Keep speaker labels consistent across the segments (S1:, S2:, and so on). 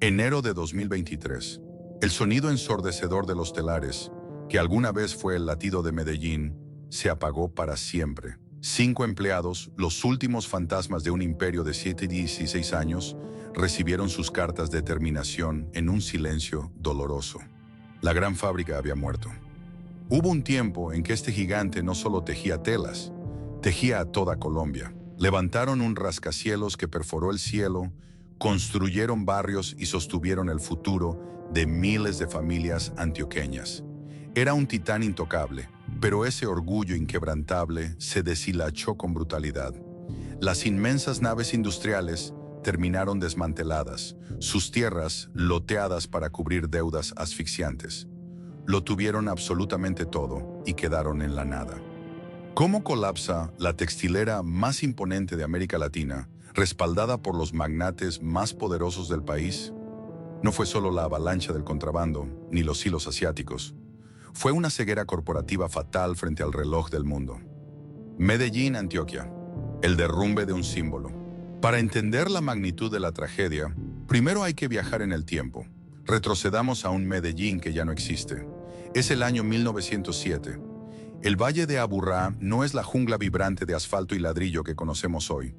S1: Enero de 2023. El sonido ensordecedor de los telares, que alguna vez fue el latido de Medellín, se apagó para siempre. 5 empleados, los últimos fantasmas de un imperio de 16 años, recibieron sus cartas de terminación en un silencio doloroso. La gran fábrica había muerto. Hubo un tiempo en que este gigante no solo tejía telas, tejía a toda Colombia. Levantaron un rascacielos que perforó el cielo, construyeron barrios y sostuvieron el futuro de miles de familias antioqueñas. Era un titán intocable, pero ese orgullo inquebrantable se deshilachó con brutalidad. Las inmensas naves industriales terminaron desmanteladas, sus tierras loteadas para cubrir deudas asfixiantes. Lo tuvieron absolutamente todo y quedaron en la nada. ¿Cómo colapsa la textilera más imponente de América Latina, respaldada por los magnates más poderosos del país? No fue solo la avalancha del contrabando, ni los hilos asiáticos. Fue una ceguera corporativa fatal frente al reloj del mundo. Medellín, Antioquia. El derrumbe de un símbolo. Para entender la magnitud de la tragedia, primero hay que viajar en el tiempo. Retrocedamos a un Medellín que ya no existe. Es el año 1907. El Valle de Aburrá no es la jungla vibrante de asfalto y ladrillo que conocemos hoy.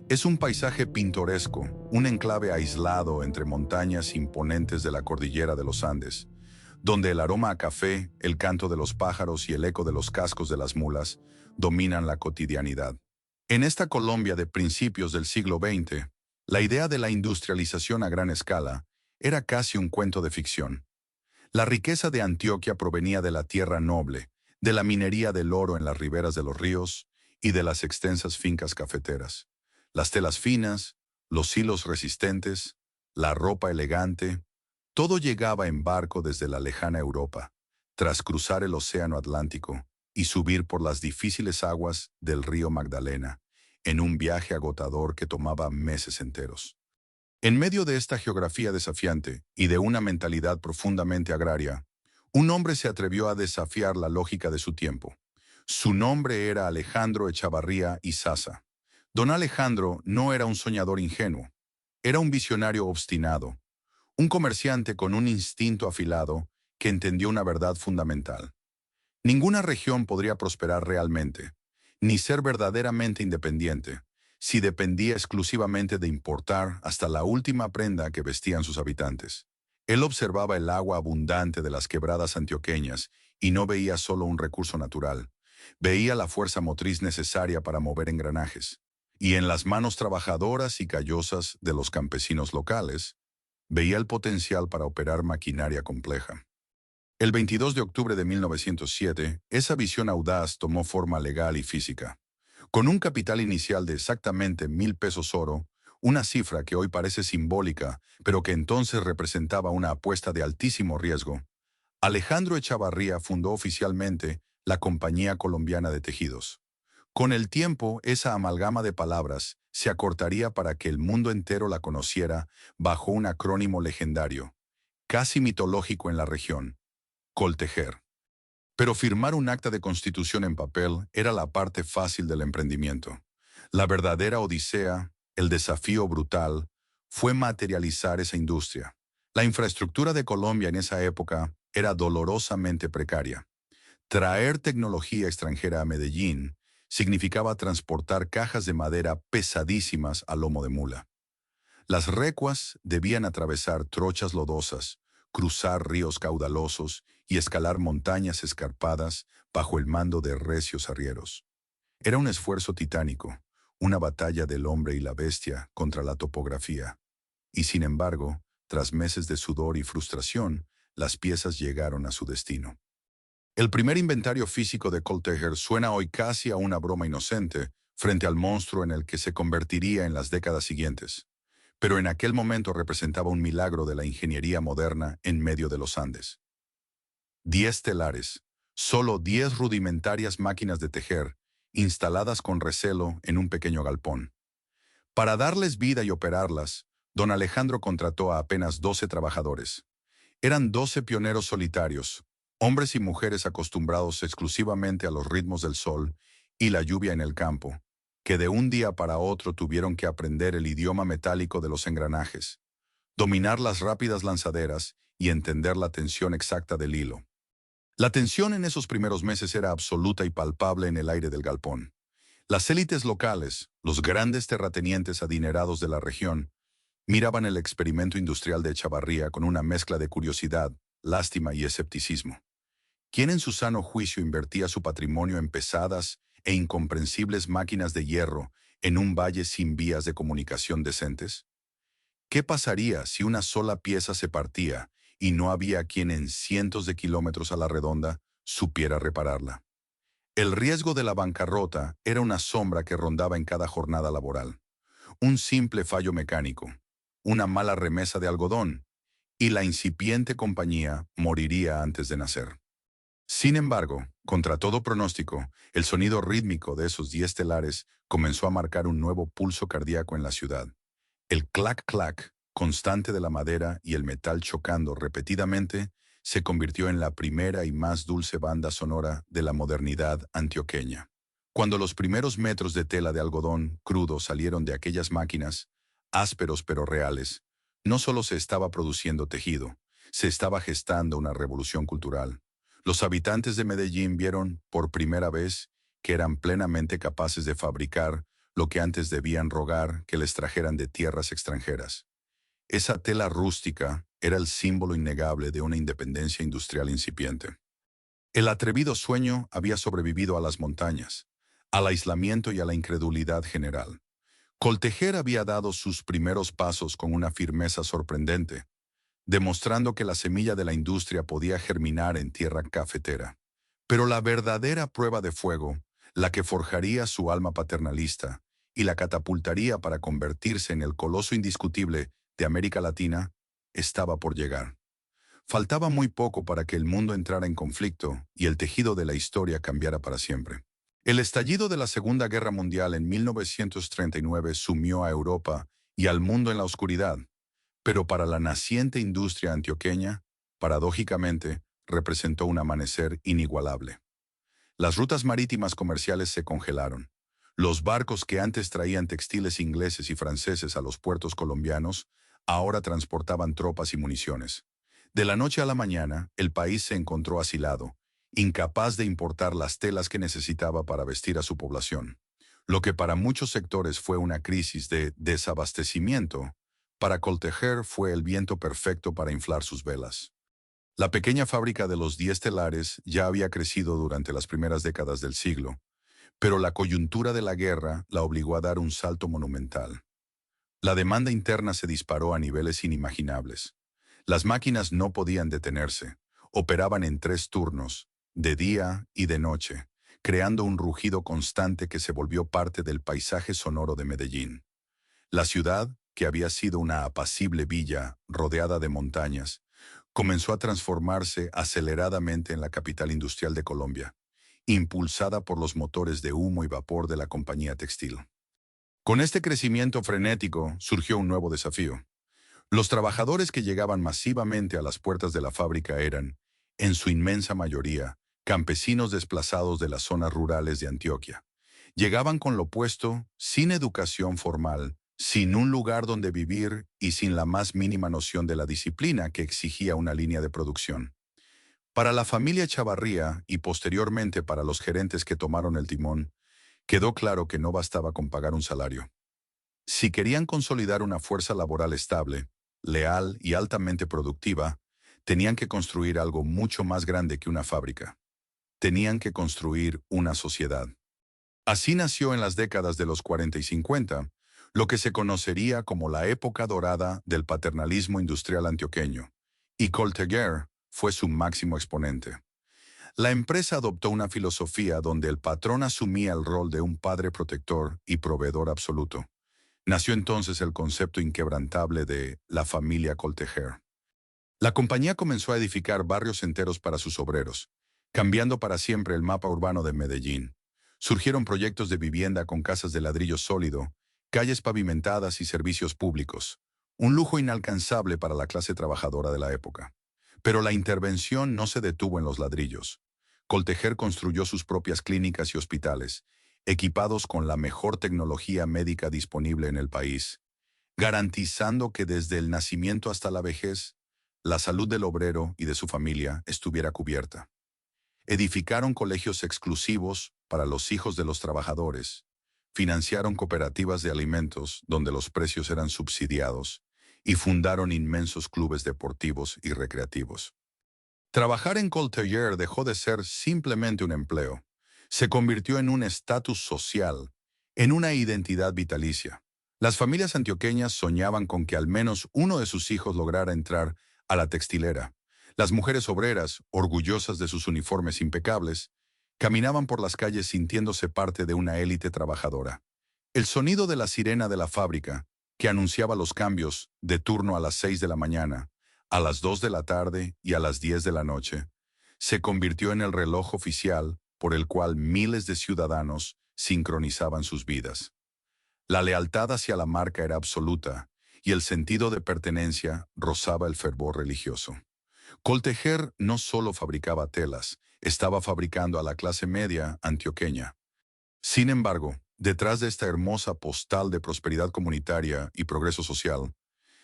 S1: Es un paisaje pintoresco, un enclave aislado entre montañas imponentes de la cordillera de los Andes, donde el aroma a café, el canto de los pájaros y el eco de los cascos de las mulas dominan la cotidianidad. En esta Colombia de principios del siglo XX, la idea de la industrialización a gran escala era casi un cuento de ficción. La riqueza de Antioquia provenía de la tierra noble, de la minería del oro en las riberas de los ríos y de las extensas fincas cafeteras. Las telas finas, los hilos resistentes, la ropa elegante, todo llegaba en barco desde la lejana Europa, tras cruzar el océano Atlántico y subir por las difíciles aguas del río Magdalena, en un viaje agotador que tomaba meses enteros. En medio de esta geografía desafiante y de una mentalidad profundamente agraria, un hombre se atrevió a desafiar la lógica de su tiempo. Su nombre era Alejandro Echavarría Izaza. Don Alejandro no era un soñador ingenuo, era un visionario obstinado, un comerciante con un instinto afilado que entendió una verdad fundamental. Ninguna región podría prosperar realmente, ni ser verdaderamente independiente, si dependía exclusivamente de importar hasta la última prenda que vestían sus habitantes. Él observaba el agua abundante de las quebradas antioqueñas y no veía solo un recurso natural, veía la fuerza motriz necesaria para mover engranajes. Y en las manos trabajadoras y callosas de los campesinos locales, veía el potencial para operar maquinaria compleja. El 22 de octubre de 1907, esa visión audaz tomó forma legal y física. Con un capital inicial de exactamente 1.000 pesos oro, una cifra que hoy parece simbólica, pero que entonces representaba una apuesta de altísimo riesgo, Alejandro Echavarría fundó oficialmente la Compañía Colombiana de Tejidos. Con el tiempo, esa amalgama de palabras se acortaría para que el mundo entero la conociera bajo un acrónimo legendario, casi mitológico en la región: Coltejer. Pero firmar un acta de constitución en papel era la parte fácil del emprendimiento. La verdadera odisea, el desafío brutal, fue materializar esa industria. La infraestructura de Colombia en esa época era dolorosamente precaria. Traer tecnología extranjera a Medellín significaba transportar cajas de madera pesadísimas a lomo de mula. Las recuas debían atravesar trochas lodosas, cruzar ríos caudalosos y escalar montañas escarpadas bajo el mando de recios arrieros. Era un esfuerzo titánico, una batalla del hombre y la bestia contra la topografía. Y sin embargo, tras meses de sudor y frustración, las piezas llegaron a su destino. El primer inventario físico de Coltejer suena hoy casi a una broma inocente frente al monstruo en el que se convertiría en las décadas siguientes. Pero en aquel momento representaba un milagro de la ingeniería moderna en medio de los Andes. 10 telares, solo 10 rudimentarias máquinas de tejer, instaladas con recelo en un pequeño galpón. Para darles vida y operarlas, don Alejandro contrató a apenas 12 trabajadores. Eran 12 pioneros solitarios, hombres y mujeres acostumbrados exclusivamente a los ritmos del sol y la lluvia en el campo, que de un día para otro tuvieron que aprender el idioma metálico de los engranajes. dominar las rápidas lanzaderas y entender la tensión exacta del hilo. La tensión en esos primeros meses era absoluta y palpable en el aire del galpón. Las élites locales, los grandes terratenientes adinerados de la región, miraban el experimento industrial de Echavarría con una mezcla de curiosidad, lástima y escepticismo. ¿Quién en su sano juicio invertía su patrimonio en pesadas e incomprensibles máquinas de hierro en un valle sin vías de comunicación decentes? ¿Qué pasaría si una sola pieza se partía y no había quien en cientos de kilómetros a la redonda supiera repararla? El riesgo de la bancarrota era una sombra que rondaba en cada jornada laboral. Un simple fallo mecánico, una mala remesa de algodón, y la incipiente compañía moriría antes de nacer. Sin embargo, contra todo pronóstico, el sonido rítmico de esos 10 telares comenzó a marcar un nuevo pulso cardíaco en la ciudad. El clac-clac constante de la madera y el metal chocando repetidamente se convirtió en la primera y más dulce banda sonora de la modernidad antioqueña. Cuando los primeros metros de tela de algodón crudo salieron de aquellas máquinas, ásperos pero reales, no solo se estaba produciendo tejido, se estaba gestando una revolución cultural. Los habitantes de Medellín vieron por primera vez que eran plenamente capaces de fabricar lo que antes debían rogar que les trajeran de tierras extranjeras. Esa tela rústica era el símbolo innegable de una independencia industrial incipiente. El atrevido sueño había sobrevivido a las montañas, al aislamiento y a la incredulidad general. Coltejer había dado sus primeros pasos con una firmeza sorprendente, demostrando que la semilla de la industria podía germinar en tierra cafetera. Pero la verdadera prueba de fuego, la que forjaría su alma paternalista y la catapultaría para convertirse en el coloso indiscutible de América Latina, estaba por llegar. Faltaba muy poco para que el mundo entrara en conflicto y el tejido de la historia cambiara para siempre. El estallido de la Segunda Guerra Mundial en 1939 sumió a Europa y al mundo en la oscuridad, pero para la naciente industria antioqueña, paradójicamente, representó un amanecer inigualable. Las rutas marítimas comerciales se congelaron. Los barcos que antes traían textiles ingleses y franceses a los puertos colombianos, ahora transportaban tropas y municiones. De la noche a la mañana, el país se encontró asilado, incapaz de importar las telas que necesitaba para vestir a su población. Lo que para muchos sectores fue una crisis de desabastecimiento, para Coltejer fue el viento perfecto para inflar sus velas. La pequeña fábrica de los 10 telares ya había crecido durante las primeras décadas del siglo, pero la coyuntura de la guerra la obligó a dar un salto monumental. La demanda interna se disparó a niveles inimaginables. Las máquinas no podían detenerse, operaban en 3 turnos, de día y de noche, creando un rugido constante que se volvió parte del paisaje sonoro de Medellín. La ciudad, que había sido una apacible villa rodeada de montañas, comenzó a transformarse aceleradamente en la capital industrial de Colombia, impulsada por los motores de humo y vapor de la compañía textil. Con este crecimiento frenético surgió un nuevo desafío. Los trabajadores que llegaban masivamente a las puertas de la fábrica eran, en su inmensa mayoría, campesinos desplazados de las zonas rurales de Antioquia. Llegaban con lo opuesto, sin educación formal, sin un lugar donde vivir y sin la más mínima noción de la disciplina que exigía una línea de producción. Para la familia Chavarría y posteriormente para los gerentes que tomaron el timón, quedó claro que no bastaba con pagar un salario. Si querían consolidar una fuerza laboral estable, leal y altamente productiva, tenían que construir algo mucho más grande que una fábrica. Tenían que construir una sociedad. Así nació en las décadas de los 40 y 50, lo que se conocería como la época dorada del paternalismo industrial antioqueño, y Coltejer fue su máximo exponente. La empresa adoptó una filosofía donde el patrón asumía el rol de un padre protector y proveedor absoluto. Nació entonces el concepto inquebrantable de la familia Coltejer. La compañía comenzó a edificar barrios enteros para sus obreros, cambiando para siempre el mapa urbano de Medellín. Surgieron proyectos de vivienda con casas de ladrillo sólido, calles pavimentadas y servicios públicos, un lujo inalcanzable para la clase trabajadora de la época. Pero la intervención no se detuvo en los ladrillos. Coltejer construyó sus propias clínicas y hospitales, equipados con la mejor tecnología médica disponible en el país. garantizando que desde el nacimiento hasta la vejez, la salud del obrero y de su familia estuviera cubierta. Edificaron colegios exclusivos para los hijos de los trabajadores, financiaron cooperativas de alimentos donde los precios eran subsidiados y fundaron inmensos clubes deportivos y recreativos. Trabajar en Coltejer dejó de ser simplemente un empleo. Se convirtió en un estatus social, en una identidad vitalicia. Las familias antioqueñas soñaban con que al menos uno de sus hijos lograra entrar a la textilera. Las mujeres obreras, orgullosas de sus uniformes impecables, caminaban por las calles sintiéndose parte de una élite trabajadora. El sonido de la sirena de la fábrica, que anunciaba los cambios de turno a las 6 de la mañana, a las 2 de la tarde y a las 10 de la noche, se convirtió en el reloj oficial por el cual miles de ciudadanos sincronizaban sus vidas. La lealtad hacia la marca era absoluta y el sentido de pertenencia rozaba el fervor religioso. Coltejer no solo fabricaba telas, estaba fabricando a la clase media antioqueña. Sin embargo, detrás de esta hermosa postal de prosperidad comunitaria y progreso social,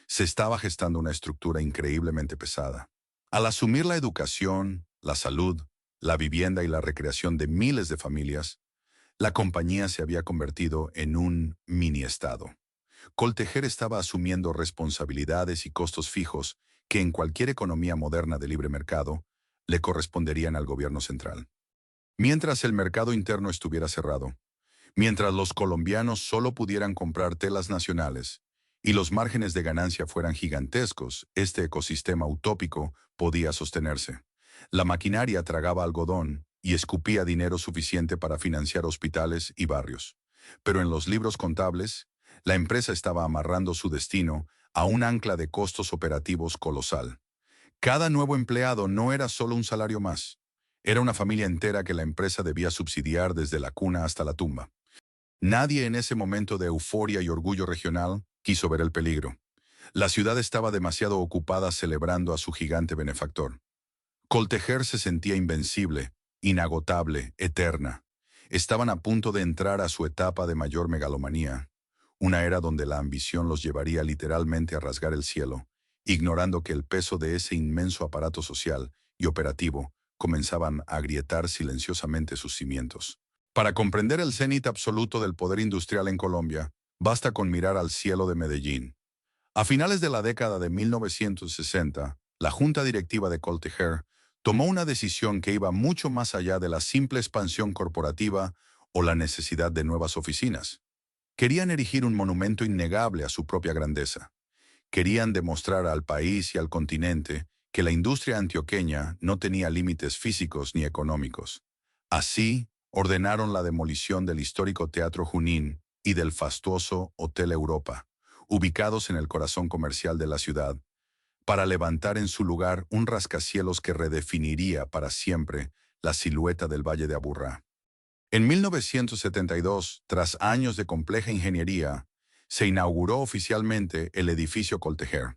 S1: se estaba gestando una estructura increíblemente pesada. Al asumir la educación, la salud, la vivienda y la recreación de miles de familias, la compañía se había convertido en un mini-estado. Coltejer estaba asumiendo responsabilidades y costos fijos que en cualquier economía moderna de libre mercado le corresponderían al gobierno central. Mientras el mercado interno estuviera cerrado, mientras los colombianos solo pudieran comprar telas nacionales y los márgenes de ganancia fueran gigantescos, este ecosistema utópico podía sostenerse. La maquinaria tragaba algodón y escupía dinero suficiente para financiar hospitales y barrios. Pero en los libros contables, la empresa estaba amarrando su destino a un ancla de costos operativos colosal. Cada nuevo empleado no era solo un salario más, era una familia entera que la empresa debía subsidiar desde la cuna hasta la tumba. Nadie en ese momento de euforia y orgullo regional quiso ver el peligro. La ciudad estaba demasiado ocupada celebrando a su gigante benefactor. Coltejer se sentía invencible, inagotable, eterna. Estaban a punto de entrar a su etapa de mayor megalomanía, una era donde la ambición los llevaría literalmente a rasgar el cielo, ignorando que el peso de ese inmenso aparato social y operativo comenzaban a agrietar silenciosamente sus cimientos. Para comprender el cenit absoluto del poder industrial en Colombia, basta con mirar al cielo de Medellín. A finales de la década de 1960, la junta directiva de Coltejer tomó una decisión que iba mucho más allá de la simple expansión corporativa o la necesidad de nuevas oficinas. Querían erigir un monumento innegable a su propia grandeza. Querían demostrar al país y al continente que la industria antioqueña no tenía límites físicos ni económicos. Así, ordenaron la demolición del histórico Teatro Junín y del fastuoso Hotel Europa, ubicados en el corazón comercial de la ciudad, para levantar en su lugar un rascacielos que redefiniría para siempre la silueta del Valle de Aburrá. En 1972, tras años de compleja ingeniería, se inauguró oficialmente el edificio Coltejer.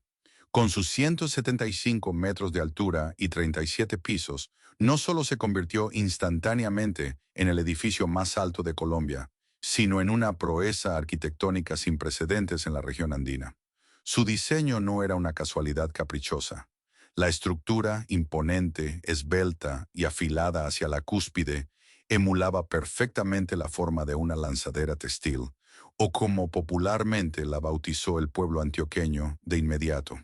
S1: Con sus 175 metros de altura y 37 pisos, no solo se convirtió instantáneamente en el edificio más alto de Colombia, sino en una proeza arquitectónica sin precedentes en la región andina. Su diseño no era una casualidad caprichosa. La estructura, imponente, esbelta y afilada hacia la cúspide, emulaba perfectamente la forma de una lanzadera textil, o como popularmente la bautizó el pueblo antioqueño de inmediato,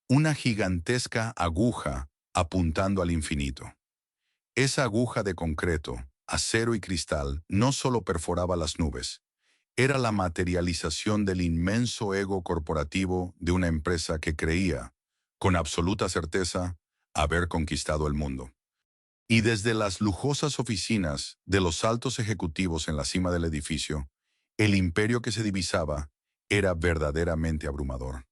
S1: una gigantesca aguja apuntando al infinito. Esa aguja de concreto, acero y cristal no solo perforaba las nubes, era la materialización del inmenso ego corporativo de una empresa que creía, con absoluta certeza, haber conquistado el mundo. Y desde las lujosas oficinas de los altos ejecutivos en la cima del edificio, el imperio que se divisaba era verdaderamente abrumador.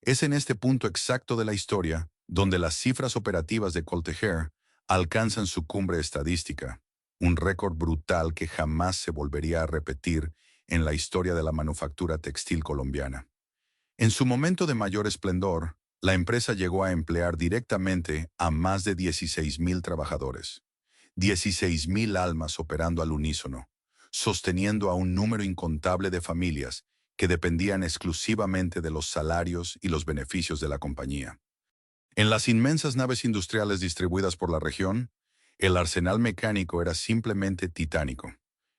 S1: Es en este punto exacto de la historia donde las cifras operativas de Coltejer alcanzan su cumbre estadística, un récord brutal que jamás se volvería a repetir en la historia de la manufactura textil colombiana. En su momento de mayor esplendor, la empresa llegó a emplear directamente a más de 16,000 trabajadores, 16,000 almas operando al unísono, sosteniendo a un número incontable de familias que dependían exclusivamente de los salarios y los beneficios de la compañía. En las inmensas naves industriales distribuidas por la región, el arsenal mecánico era simplemente titánico.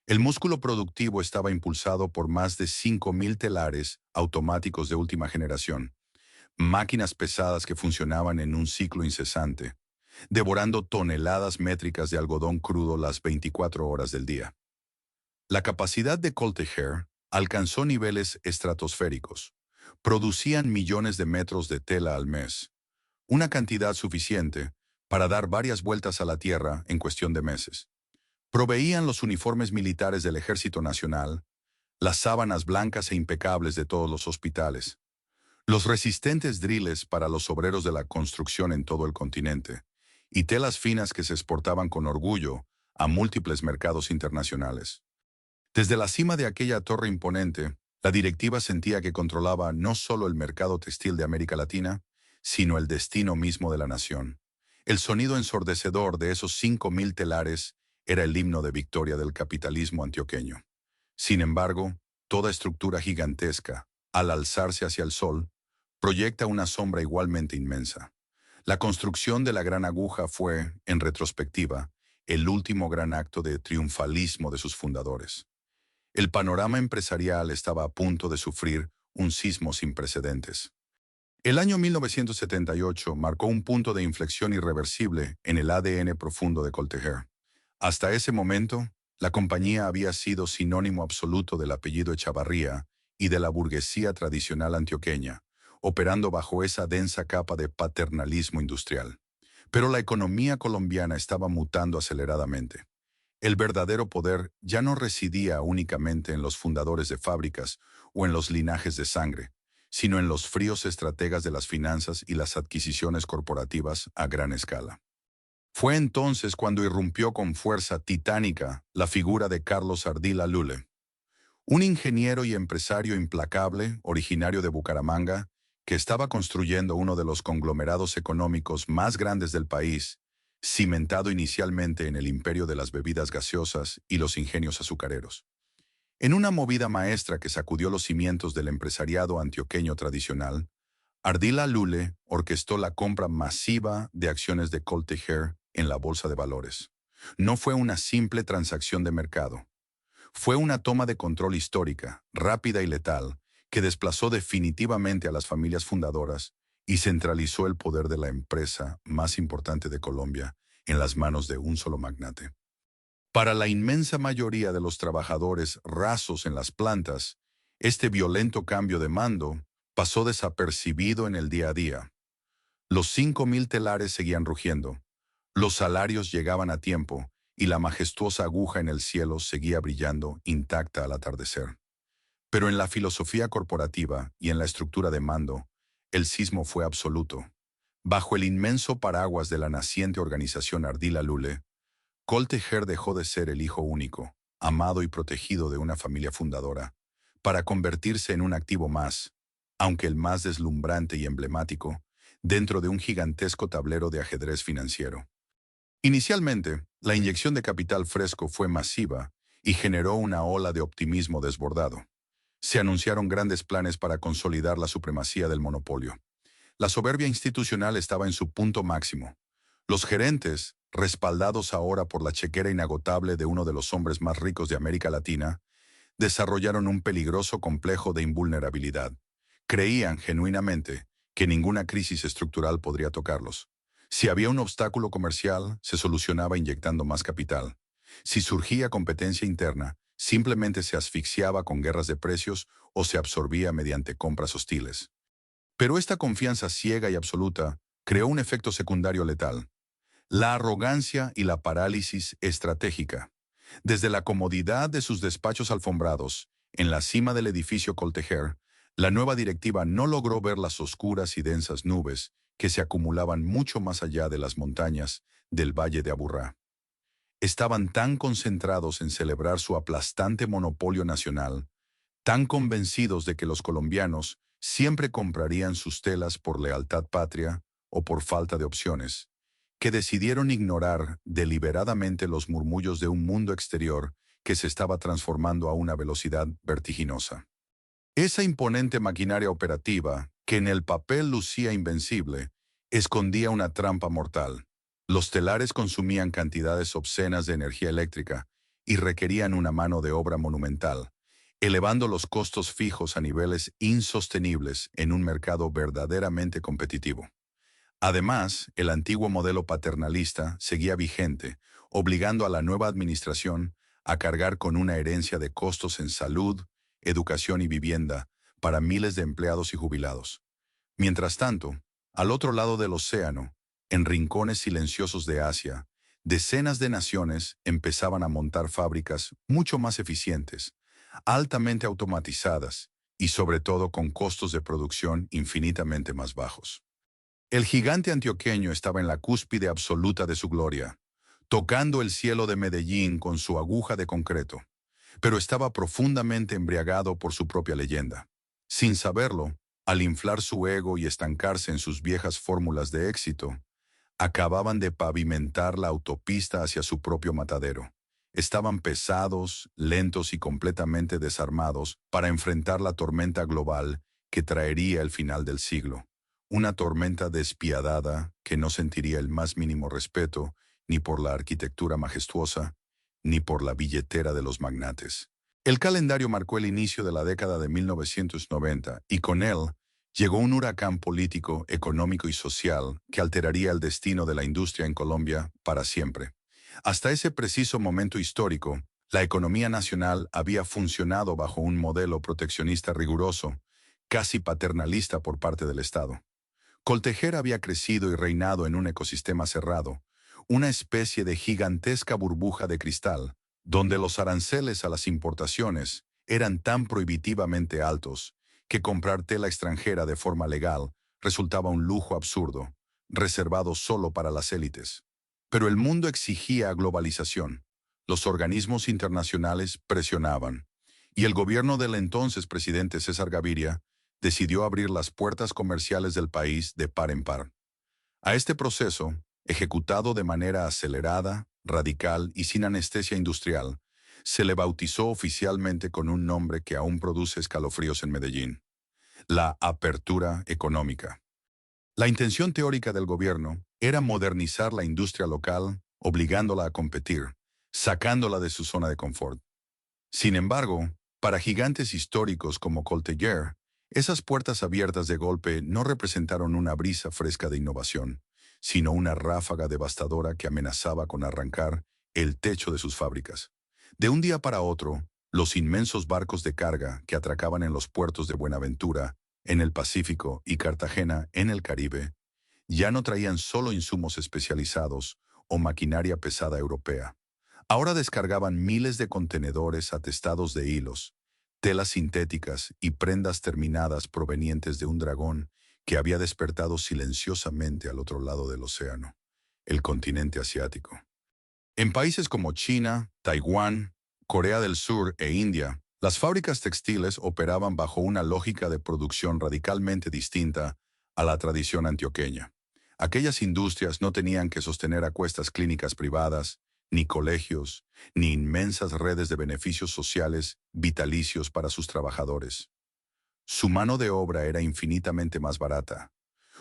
S1: El músculo productivo estaba impulsado por más de 5.000 telares automáticos de última generación, máquinas pesadas que funcionaban en un ciclo incesante, devorando toneladas métricas de algodón crudo las 24 horas del día. La capacidad de Coltejer alcanzó niveles estratosféricos. Producían millones de metros de tela al mes, una cantidad suficiente para dar varias vueltas a la Tierra en cuestión de meses. Proveían los uniformes militares del Ejército Nacional, las sábanas blancas e impecables de todos los hospitales, los resistentes driles para los obreros de la construcción en todo el continente, y telas finas que se exportaban con orgullo a múltiples mercados internacionales. Desde la cima de aquella torre imponente, la directiva sentía que controlaba no solo el mercado textil de América Latina, sino el destino mismo de la nación. El sonido ensordecedor de esos 5.000 telares era el himno de victoria del capitalismo antioqueño. Sin embargo, toda estructura gigantesca, al alzarse hacia el sol, proyecta una sombra igualmente inmensa. La construcción de la Gran Aguja fue, en retrospectiva, el último gran acto de triunfalismo de sus fundadores. El panorama empresarial estaba a punto de sufrir un sismo sin precedentes. El año 1978 marcó un punto de inflexión irreversible en el ADN profundo de Coltejer. Hasta ese momento, la compañía había sido sinónimo absoluto del apellido Echavarría y de la burguesía tradicional antioqueña, operando bajo esa densa capa de paternalismo industrial. Pero la economía colombiana estaba mutando aceleradamente. El verdadero poder ya no residía únicamente en los fundadores de fábricas o en los linajes de sangre, sino en los fríos estrategas de las finanzas y las adquisiciones corporativas a gran escala. Fue entonces cuando irrumpió con fuerza titánica la figura de Carlos Ardila Lule, un ingeniero y empresario implacable, originario de Bucaramanga, que estaba construyendo uno de los conglomerados económicos más grandes del país, cimentado inicialmente en el imperio de las bebidas gaseosas y los ingenios azucareros. En una movida maestra que sacudió los cimientos del empresariado antioqueño tradicional, Ardila Lule orquestó la compra masiva de acciones de Coltejer en la bolsa de valores. No fue una simple transacción de mercado. Fue una toma de control histórica, rápida y letal, que desplazó definitivamente a las familias fundadoras y centralizó el poder de la empresa más importante de Colombia en las manos de un solo magnate. Para la inmensa mayoría de los trabajadores rasos en las plantas, este violento cambio de mando pasó desapercibido en el día a día. Los 5.000 telares seguían rugiendo, los salarios llegaban a tiempo y la majestuosa aguja en el cielo seguía brillando intacta al atardecer. Pero en la filosofía corporativa y en la estructura de mando, el sismo fue absoluto. Bajo el inmenso paraguas de la naciente organización Ardila Lule, Coltejer dejó de ser el hijo único, amado y protegido de una familia fundadora, para convertirse en un activo más, aunque el más deslumbrante y emblemático, dentro de un gigantesco tablero de ajedrez financiero. Inicialmente, la inyección de capital fresco fue masiva y generó una ola de optimismo desbordado. Se anunciaron grandes planes para consolidar la supremacía del monopolio. La soberbia institucional estaba en su punto máximo. Los gerentes, respaldados ahora por la chequera inagotable de uno de los hombres más ricos de América Latina, desarrollaron un peligroso complejo de invulnerabilidad. Creían genuinamente que ninguna crisis estructural podría tocarlos. Si había un obstáculo comercial, se solucionaba inyectando más capital. Si surgía competencia interna, simplemente se asfixiaba con guerras de precios o se absorbía mediante compras hostiles. Pero esta confianza ciega y absoluta creó un efecto secundario letal: la arrogancia y la parálisis estratégica. Desde la comodidad de sus despachos alfombrados, en la cima del edificio Coltejer, la nueva directiva no logró ver las oscuras y densas nubes que se acumulaban mucho más allá de las montañas del Valle de Aburrá. Estaban tan concentrados en celebrar su aplastante monopolio nacional, tan convencidos de que los colombianos siempre comprarían sus telas por lealtad patria o por falta de opciones, que decidieron ignorar deliberadamente los murmullos de un mundo exterior que se estaba transformando a una velocidad vertiginosa. Esa imponente maquinaria operativa, que en el papel lucía invencible, escondía una trampa mortal. Los telares consumían cantidades obscenas de energía eléctrica y requerían una mano de obra monumental, elevando los costos fijos a niveles insostenibles en un mercado verdaderamente competitivo. Además, el antiguo modelo paternalista seguía vigente, obligando a la nueva administración a cargar con una herencia de costos en salud, educación y vivienda para miles de empleados y jubilados. Mientras tanto, al otro lado del océano, en rincones silenciosos de Asia, decenas de naciones empezaban a montar fábricas mucho más eficientes, altamente automatizadas y sobre todo con costos de producción infinitamente más bajos. El gigante antioqueño estaba en la cúspide absoluta de su gloria, tocando el cielo de Medellín con su aguja de concreto, pero estaba profundamente embriagado por su propia leyenda. Sin saberlo, al inflar su ego y estancarse en sus viejas fórmulas de éxito, acababan de pavimentar la autopista hacia su propio matadero. Estaban pesados, lentos y completamente desarmados para enfrentar la tormenta global que traería el final del siglo. Una tormenta despiadada que no sentiría el más mínimo respeto ni por la arquitectura majestuosa, ni por la billetera de los magnates. El calendario marcó el inicio de la década de 1990 y con él llegó un huracán político, económico y social que alteraría el destino de la industria en Colombia para siempre. Hasta ese preciso momento histórico, la economía nacional había funcionado bajo un modelo proteccionista riguroso, casi paternalista por parte del Estado. Coltejer había crecido y reinado en un ecosistema cerrado, una especie de gigantesca burbuja de cristal, donde los aranceles a las importaciones eran tan prohibitivamente altos que comprar tela extranjera de forma legal resultaba un lujo absurdo, reservado solo para las élites. Pero el mundo exigía globalización. Los organismos internacionales presionaban, y el gobierno del entonces presidente César Gaviria decidió abrir las puertas comerciales del país de par en par. A este proceso, ejecutado de manera acelerada, radical y sin anestesia industrial, se le bautizó oficialmente con un nombre que aún produce escalofríos en Medellín: la apertura económica. La intención teórica del gobierno era modernizar la industria local, obligándola a competir, sacándola de su zona de confort. Sin embargo, para gigantes históricos como Coltejer, esas puertas abiertas de golpe no representaron una brisa fresca de innovación, sino una ráfaga devastadora que amenazaba con arrancar el techo de sus fábricas. De un día para otro, los inmensos barcos de carga que atracaban en los puertos de Buenaventura, en el Pacífico, y Cartagena, en el Caribe, ya no traían solo insumos especializados o maquinaria pesada europea. Ahora descargaban miles de contenedores atestados de hilos, telas sintéticas y prendas terminadas provenientes de un dragón que había despertado silenciosamente al otro lado del océano, el continente asiático. En países como China, Taiwán, Corea del Sur e India, las fábricas textiles operaban bajo una lógica de producción radicalmente distinta a la tradición antioqueña. Aquellas industrias no tenían que sostener acuestas clínicas privadas, ni colegios, ni inmensas redes de beneficios sociales vitalicios para sus trabajadores. Su mano de obra era infinitamente más barata,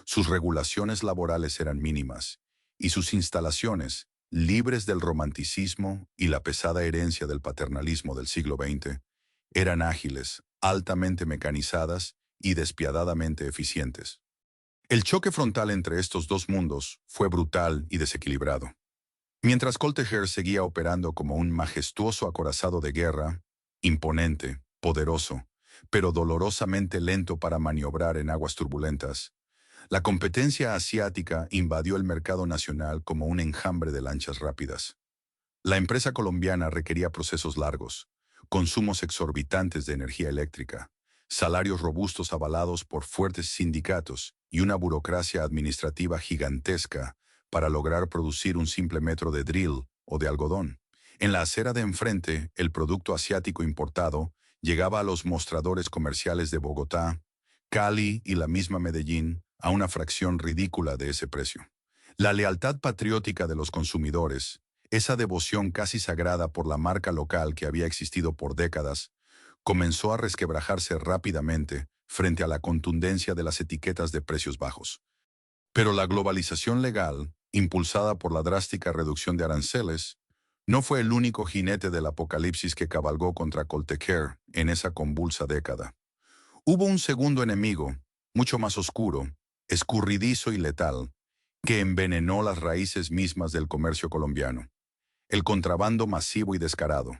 S1: sus regulaciones laborales eran mínimas, y sus instalaciones, libres del romanticismo y la pesada herencia del paternalismo del siglo XX, eran ágiles, altamente mecanizadas y despiadadamente eficientes. El choque frontal entre estos dos mundos fue brutal y desequilibrado. Mientras Coltejer seguía operando como un majestuoso acorazado de guerra, imponente, poderoso, pero dolorosamente lento para maniobrar en aguas turbulentas, la competencia asiática invadió el mercado nacional como un enjambre de lanchas rápidas. La empresa colombiana requería procesos largos, consumos exorbitantes de energía eléctrica, salarios robustos avalados por fuertes sindicatos y una burocracia administrativa gigantesca para lograr producir un simple metro de drill o de algodón. En la acera de enfrente, el producto asiático importado llegaba a los mostradores comerciales de Bogotá, Cali y la misma Medellín a una fracción ridícula de ese precio. La lealtad patriótica de los consumidores, esa devoción casi sagrada por la marca local que había existido por décadas, comenzó a resquebrajarse rápidamente frente a la contundencia de las etiquetas de precios bajos. Pero la globalización legal, impulsada por la drástica reducción de aranceles, no fue el único jinete del apocalipsis que cabalgó contra Coltequer en esa convulsa década. Hubo un segundo enemigo, mucho más oscuro, escurridizo y letal, que envenenó las raíces mismas del comercio colombiano: el contrabando masivo y descarado.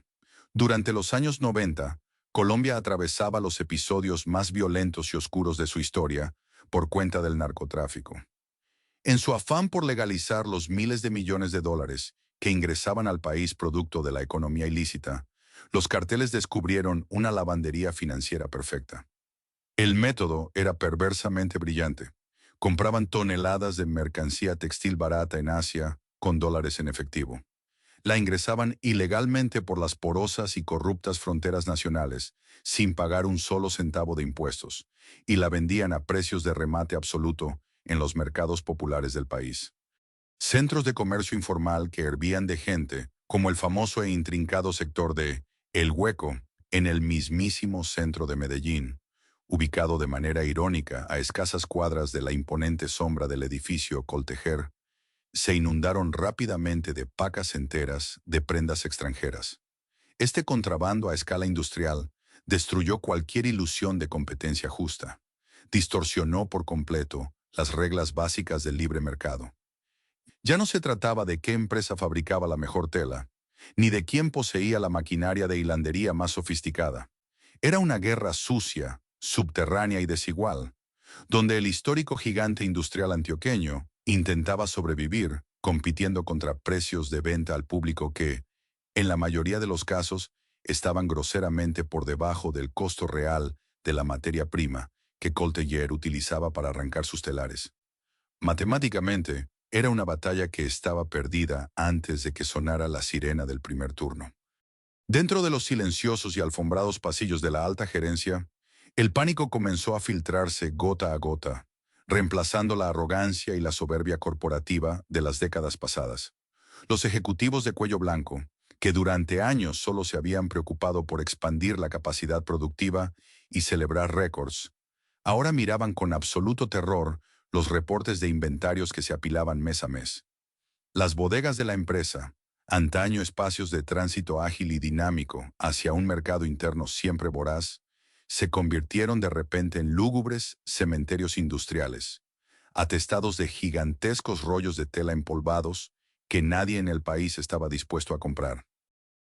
S1: Durante los años 90, Colombia atravesaba los episodios más violentos y oscuros de su historia por cuenta del narcotráfico. En su afán por legalizar los miles de millones de dólares que ingresaban al país producto de la economía ilícita, los carteles descubrieron una lavandería financiera perfecta. El método era perversamente brillante. Compraban toneladas de mercancía textil barata en Asia con dólares en efectivo. La ingresaban ilegalmente por las porosas y corruptas fronteras nacionales, sin pagar un solo centavo de impuestos, y la vendían a precios de remate absoluto en los mercados populares del país. Centros de comercio informal que hervían de gente, como el famoso e intrincado sector de El Hueco, en el mismísimo centro de Medellín, ubicado de manera irónica a escasas cuadras de la imponente sombra del edificio Coltejer, se inundaron rápidamente de pacas enteras de prendas extranjeras. Este contrabando a escala industrial destruyó cualquier ilusión de competencia justa, distorsionó por completo las reglas básicas del libre mercado. Ya no se trataba de qué empresa fabricaba la mejor tela, ni de quién poseía la maquinaria de hilandería más sofisticada. Era una guerra sucia, subterránea y desigual, donde el histórico gigante industrial antioqueño intentaba sobrevivir compitiendo contra precios de venta al público que, en la mayoría de los casos, estaban groseramente por debajo del costo real de la materia prima que Coltejer utilizaba para arrancar sus telares. Matemáticamente, era una batalla que estaba perdida antes de que sonara la sirena del primer turno. Dentro de los silenciosos y alfombrados pasillos de la alta gerencia, el pánico comenzó a filtrarse gota a gota, reemplazando la arrogancia y la soberbia corporativa de las décadas pasadas. Los ejecutivos de cuello blanco, que durante años solo se habían preocupado por expandir la capacidad productiva y celebrar récords, ahora miraban con absoluto terror los reportes de inventarios que se apilaban mes a mes. Las bodegas de la empresa, antaño espacios de tránsito ágil y dinámico hacia un mercado interno siempre voraz, se convirtieron de repente en lúgubres cementerios industriales, atestados de gigantescos rollos de tela empolvados que nadie en el país estaba dispuesto a comprar.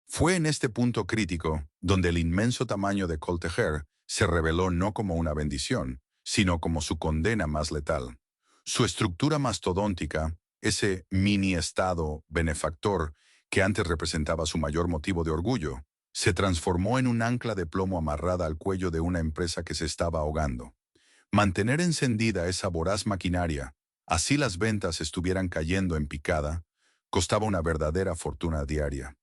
S1: Fue en este punto crítico donde el inmenso tamaño de Coltejer se reveló no como una bendición, sino como su condena más letal. Su estructura mastodóntica, ese mini-estado benefactor que antes representaba su mayor motivo de orgullo, se transformó en un ancla de plomo amarrada al cuello de una empresa que se estaba ahogando. Mantener encendida esa voraz maquinaria, así las ventas estuvieran cayendo en picada, costaba una verdadera fortuna diaria.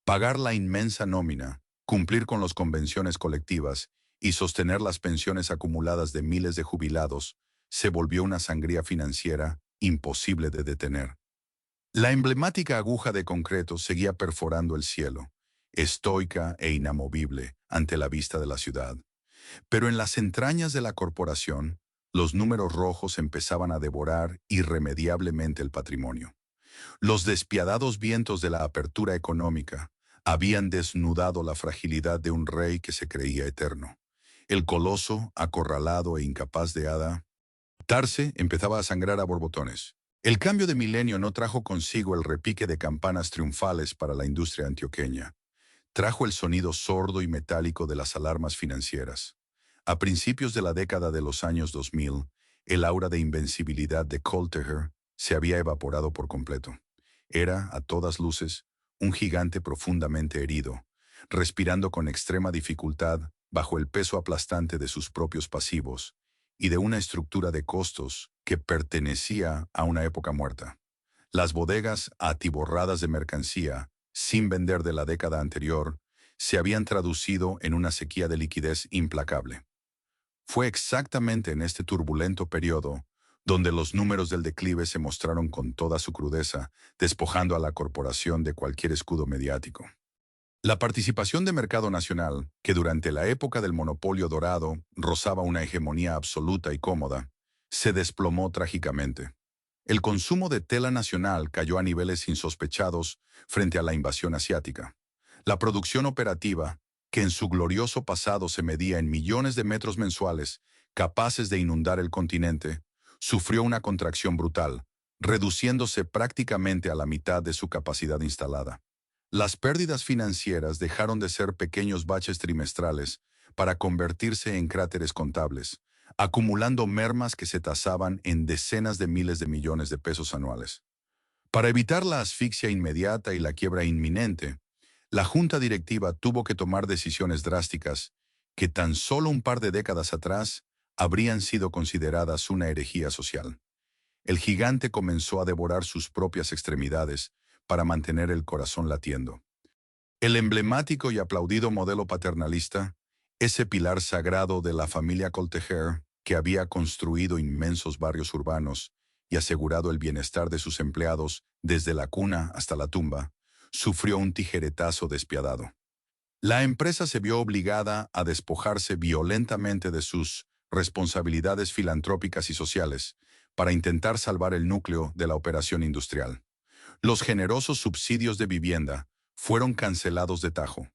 S1: Pagar la inmensa nómina, cumplir con las convenciones colectivas y sostener las pensiones acumuladas de miles de jubilados se volvió una sangría financiera imposible de detener. La emblemática aguja de concreto seguía perforando el cielo, estoica e inamovible ante la vista de la ciudad. Pero en las entrañas de la corporación, los números rojos empezaban a devorar irremediablemente el patrimonio. Los despiadados vientos de la apertura económica habían desnudado la fragilidad de un rey que se creía eterno. El coloso, acorralado e incapaz de adaptarse, empezaba a sangrar a borbotones. El cambio de milenio no trajo consigo el repique de campanas triunfales para la industria antioqueña. Trajo el sonido sordo y metálico de las alarmas financieras. A principios de la década de los años 2000, el aura de invencibilidad de Coltejer se había evaporado por completo. Era, a todas luces, un gigante profundamente herido, respirando con extrema dificultad bajo el peso aplastante de sus propios pasivos y de una estructura de costos que pertenecía a una época muerta. Las bodegas atiborradas de mercancía, sin vender de la década anterior, se habían traducido en una sequía de liquidez implacable. Fue exactamente en este turbulento periodo donde los números del declive se mostraron con toda su crudeza, despojando a la corporación de cualquier escudo mediático. La participación de mercado nacional, que durante la época del monopolio dorado rozaba una hegemonía absoluta y cómoda, se desplomó trágicamente. El consumo de tela nacional cayó a niveles insospechados frente a la invasión asiática. La producción operativa, que en su glorioso pasado se medía en millones de metros mensuales, capaces de inundar el continente, sufrió una contracción brutal, reduciéndose prácticamente a la mitad de su capacidad instalada. Las pérdidas financieras dejaron de ser pequeños baches trimestrales para convertirse en cráteres contables, acumulando mermas que se tasaban en decenas de miles de millones de pesos anuales. Para evitar la asfixia inmediata y la quiebra inminente, la junta directiva tuvo que tomar decisiones drásticas que tan solo un par de décadas atrás habrían sido consideradas una herejía social. El gigante comenzó a devorar sus propias extremidades para mantener el corazón latiendo. El emblemático y aplaudido modelo paternalista, ese pilar sagrado de la familia Coltejer que había construido inmensos barrios urbanos y asegurado el bienestar de sus empleados desde la cuna hasta la tumba, sufrió un tijeretazo despiadado. La empresa se vio obligada a despojarse violentamente de sus responsabilidades filantrópicas y sociales para intentar salvar el núcleo de la operación industrial. Los generosos subsidios de vivienda fueron cancelados de tajo.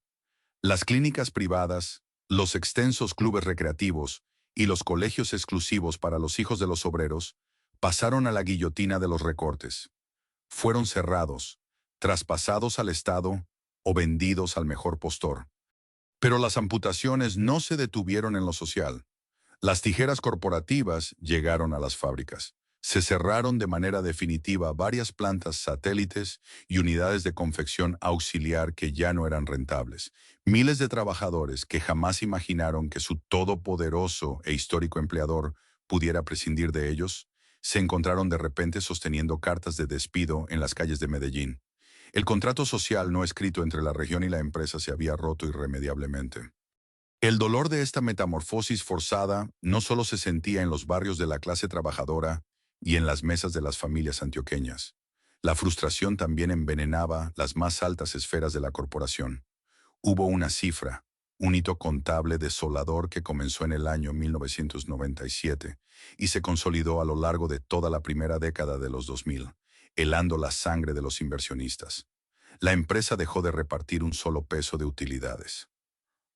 S1: Las clínicas privadas, los extensos clubes recreativos y los colegios exclusivos para los hijos de los obreros pasaron a la guillotina de los recortes. Fueron cerrados, traspasados al Estado o vendidos al mejor postor. Pero las amputaciones no se detuvieron en lo social. Las tijeras corporativas llegaron a las fábricas. Se cerraron de manera definitiva varias plantas satélites y unidades de confección auxiliar que ya no eran rentables. Miles de trabajadores que jamás imaginaron que su todopoderoso e histórico empleador pudiera prescindir de ellos, se encontraron de repente sosteniendo cartas de despido en las calles de Medellín. El contrato social no escrito entre la región y la empresa se había roto irremediablemente. El dolor de esta metamorfosis forzada no solo se sentía en los barrios de la clase trabajadora y en las mesas de las familias antioqueñas. La frustración también envenenaba las más altas esferas de la corporación. Hubo una cifra, un hito contable desolador que comenzó en el año 1997 y se consolidó a lo largo de toda la primera década de los 2000, helando la sangre de los inversionistas. La empresa dejó de repartir un solo peso de utilidades.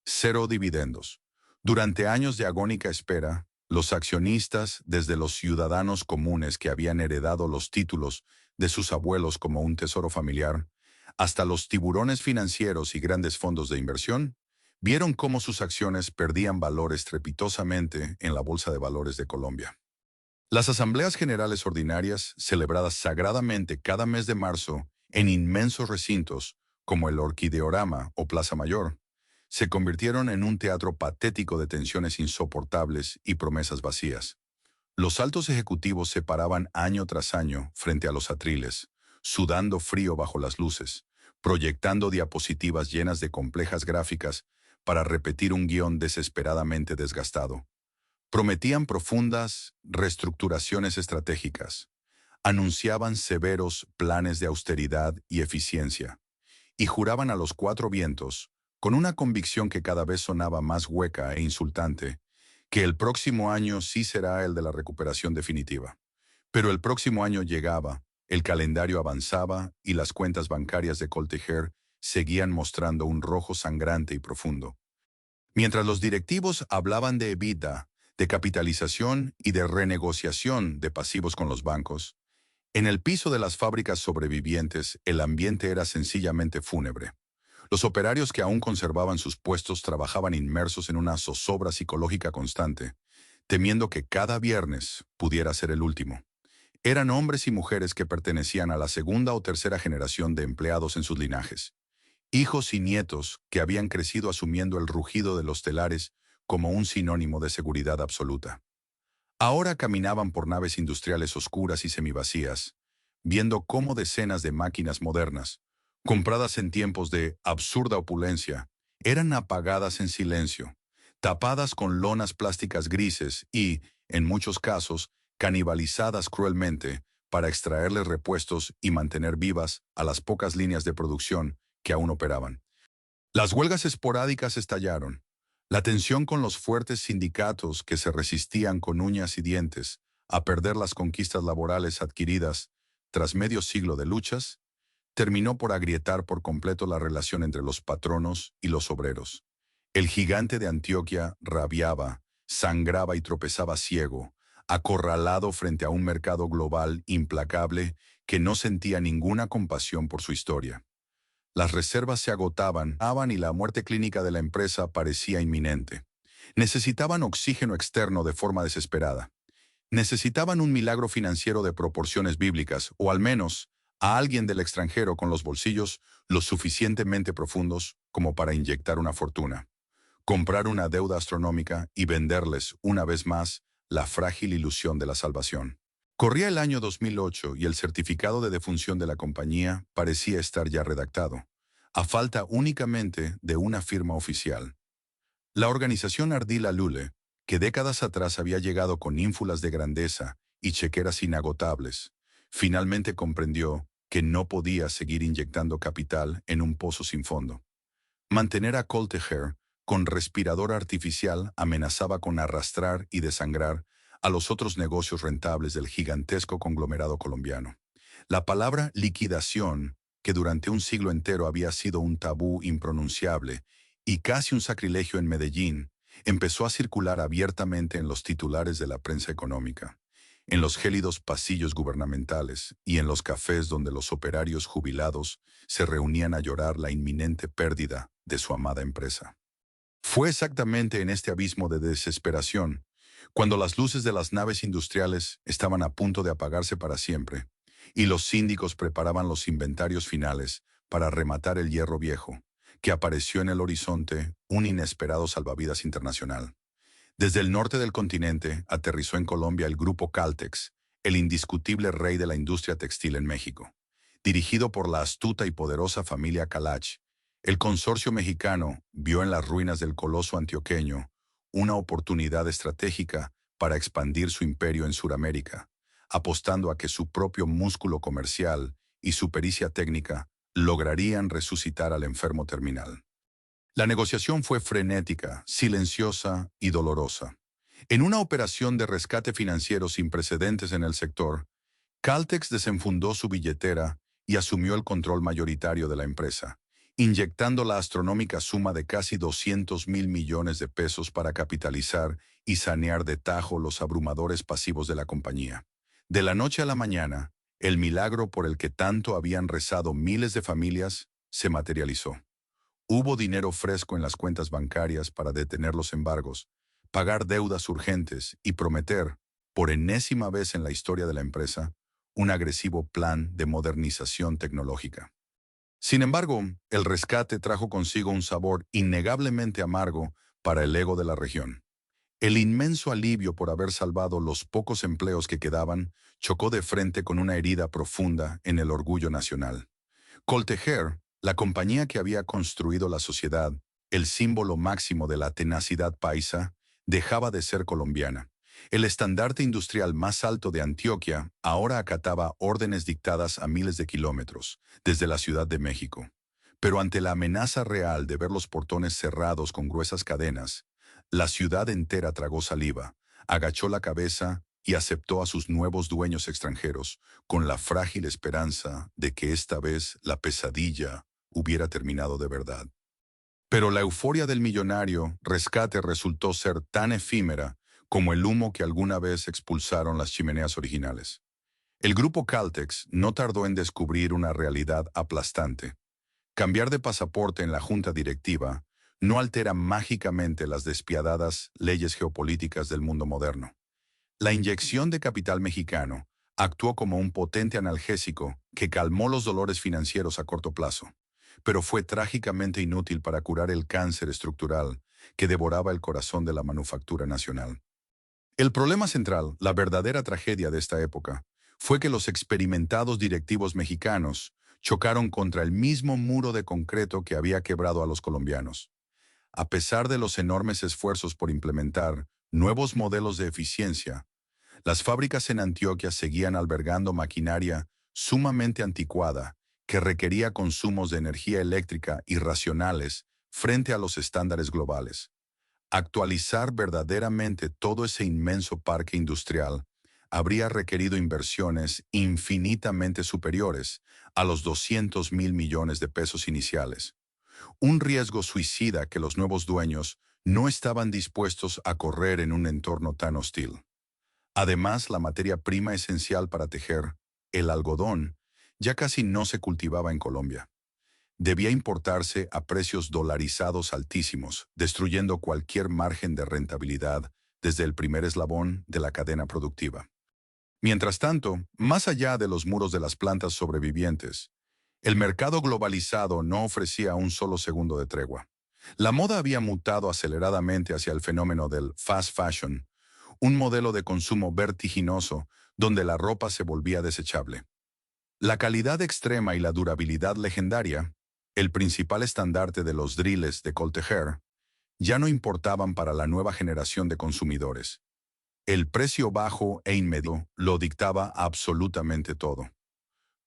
S1: Cero dividendos. Durante años de agónica espera, los accionistas, desde los ciudadanos comunes que habían heredado los títulos de sus abuelos como un tesoro familiar, hasta los tiburones financieros y grandes fondos de inversión, vieron cómo sus acciones perdían valor estrepitosamente en la Bolsa de Valores de Colombia. Las asambleas generales ordinarias, celebradas sagradamente cada mes de marzo en inmensos recintos como el Orquideorama o Plaza Mayor, se convirtieron en un teatro patético de tensiones insoportables y promesas vacías. Los altos ejecutivos se paraban año tras año frente a los atriles, sudando frío bajo las luces, proyectando diapositivas llenas de complejas gráficas para repetir un guión desesperadamente desgastado. Prometían profundas reestructuraciones estratégicas, anunciaban severos planes de austeridad y eficiencia, y juraban a los cuatro vientos, con una convicción que cada vez sonaba más hueca e insultante, que el próximo año sí será el de la recuperación definitiva. Pero el próximo año llegaba, el calendario avanzaba y las cuentas bancarias de Coltejer seguían mostrando un rojo sangrante y profundo. Mientras los directivos hablaban de EBITDA, de capitalización y de renegociación de pasivos con los bancos, en el piso de las fábricas sobrevivientes el ambiente era sencillamente fúnebre. Los operarios que aún conservaban sus puestos trabajaban inmersos en una zozobra psicológica constante, temiendo que cada viernes pudiera ser el último. Eran hombres y mujeres que pertenecían a la segunda o tercera generación de empleados en sus linajes, hijos y nietos que habían crecido asumiendo el rugido de los telares como un sinónimo de seguridad absoluta. Ahora caminaban por naves industriales oscuras y semivacías, viendo cómo decenas de máquinas modernas, compradas en tiempos de absurda opulencia, eran apagadas en silencio, tapadas con lonas plásticas grises y, en muchos casos, canibalizadas cruelmente para extraerles repuestos y mantener vivas a las pocas líneas de producción que aún operaban. Las huelgas esporádicas estallaron. La tensión con los fuertes sindicatos que se resistían con uñas y dientes a perder las conquistas laborales adquiridas tras medio siglo de luchas, terminó por agrietar por completo la relación entre los patronos y los obreros. El gigante de Antioquia rabiaba, sangraba y tropezaba ciego, acorralado frente a un mercado global implacable que no sentía ninguna compasión por su historia. Las reservas se agotaban y la muerte clínica de la empresa parecía inminente. Necesitaban oxígeno externo de forma desesperada. Necesitaban un milagro financiero de proporciones bíblicas, o al menos a alguien del extranjero con los bolsillos lo suficientemente profundos como para inyectar una fortuna, comprar una deuda astronómica y venderles, una vez más, la frágil ilusión de la salvación. Corría el año 2008 y el certificado de defunción de la compañía parecía estar ya redactado, a falta únicamente de una firma oficial. La organización Ardila Lule, que décadas atrás había llegado con ínfulas de grandeza y chequeras inagotables, finalmente comprendió que no podía seguir inyectando capital en un pozo sin fondo. Mantener a Coltejer con respirador artificial amenazaba con arrastrar y desangrar a los otros negocios rentables del gigantesco conglomerado colombiano. La palabra liquidación, que durante un siglo entero había sido un tabú impronunciable y casi un sacrilegio en Medellín, empezó a circular abiertamente en los titulares de la prensa económica, en los gélidos pasillos gubernamentales y en los cafés donde los operarios jubilados se reunían a llorar la inminente pérdida de su amada empresa. Fue exactamente en este abismo de desesperación, cuando las luces de las naves industriales estaban a punto de apagarse para siempre, y los síndicos preparaban los inventarios finales para rematar el hierro viejo, que apareció en el horizonte un inesperado salvavidas internacional. Desde el norte del continente aterrizó en Colombia el grupo Caltex, el indiscutible rey de la industria textil en México. Dirigido por la astuta y poderosa familia Calach, el consorcio mexicano vio en las ruinas del coloso antioqueño una oportunidad estratégica para expandir su imperio en Sudamérica, apostando a que su propio músculo comercial y su pericia técnica lograrían resucitar al enfermo terminal. La negociación fue frenética, silenciosa y dolorosa. En una operación de rescate financiero sin precedentes en el sector, Caltex desenfundó su billetera y asumió el control mayoritario de la empresa, inyectando la astronómica suma de casi 200.000 millones de pesos para capitalizar y sanear de tajo los abrumadores pasivos de la compañía. De la noche a la mañana, el milagro por el que tanto habían rezado miles de familias se materializó. Hubo dinero fresco en las cuentas bancarias para detener los embargos, pagar deudas urgentes y prometer, por enésima vez en la historia de la empresa, un agresivo plan de modernización tecnológica. Sin embargo, el rescate trajo consigo un sabor innegablemente amargo para el ego de la región. El inmenso alivio por haber salvado los pocos empleos que quedaban chocó de frente con una herida profunda en el orgullo nacional. Coltejer, la compañía que había construido la sociedad, el símbolo máximo de la tenacidad paisa, dejaba de ser colombiana. El estandarte industrial más alto de Antioquia ahora acataba órdenes dictadas a miles de kilómetros, desde la Ciudad de México. Pero ante la amenaza real de ver los portones cerrados con gruesas cadenas, la ciudad entera tragó saliva, agachó la cabeza y aceptó a sus nuevos dueños extranjeros, con la frágil esperanza de que esta vez la pesadilla hubiera terminado de verdad. Pero la euforia del millonario rescate resultó ser tan efímera como el humo que alguna vez expulsaron las chimeneas originales. El grupo Caltex no tardó en descubrir una realidad aplastante. Cambiar de pasaporte en la junta directiva no altera mágicamente las despiadadas leyes geopolíticas del mundo moderno. La inyección de capital mexicano actuó como un potente analgésico que calmó los dolores financieros a corto plazo, pero fue trágicamente inútil para curar el cáncer estructural que devoraba el corazón de la manufactura nacional. El problema central, la verdadera tragedia de esta época, fue que los experimentados directivos mexicanos chocaron contra el mismo muro de concreto que había quebrado a los colombianos. A pesar de los enormes esfuerzos por implementar nuevos modelos de eficiencia, las fábricas en Antioquia seguían albergando maquinaria sumamente anticuada que requería consumos de energía eléctrica irracionales frente a los estándares globales. Actualizar verdaderamente todo ese inmenso parque industrial habría requerido inversiones infinitamente superiores a los 200.000 millones de pesos iniciales. Un riesgo suicida que los nuevos dueños no estaban dispuestos a correr en un entorno tan hostil. Además, la materia prima esencial para tejer, el algodón, ya casi no se cultivaba en Colombia. Debía importarse a precios dolarizados altísimos, destruyendo cualquier margen de rentabilidad desde el primer eslabón de la cadena productiva. Mientras tanto, más allá de los muros de las plantas sobrevivientes, el mercado globalizado no ofrecía un solo segundo de tregua. La moda había mutado aceleradamente hacia el fenómeno del fast fashion, un modelo de consumo vertiginoso donde la ropa se volvía desechable. La calidad extrema y la durabilidad legendaria, el principal estandarte de los drills de Coltejer, ya no importaban para la nueva generación de consumidores. El precio bajo e inmediato lo dictaba absolutamente todo.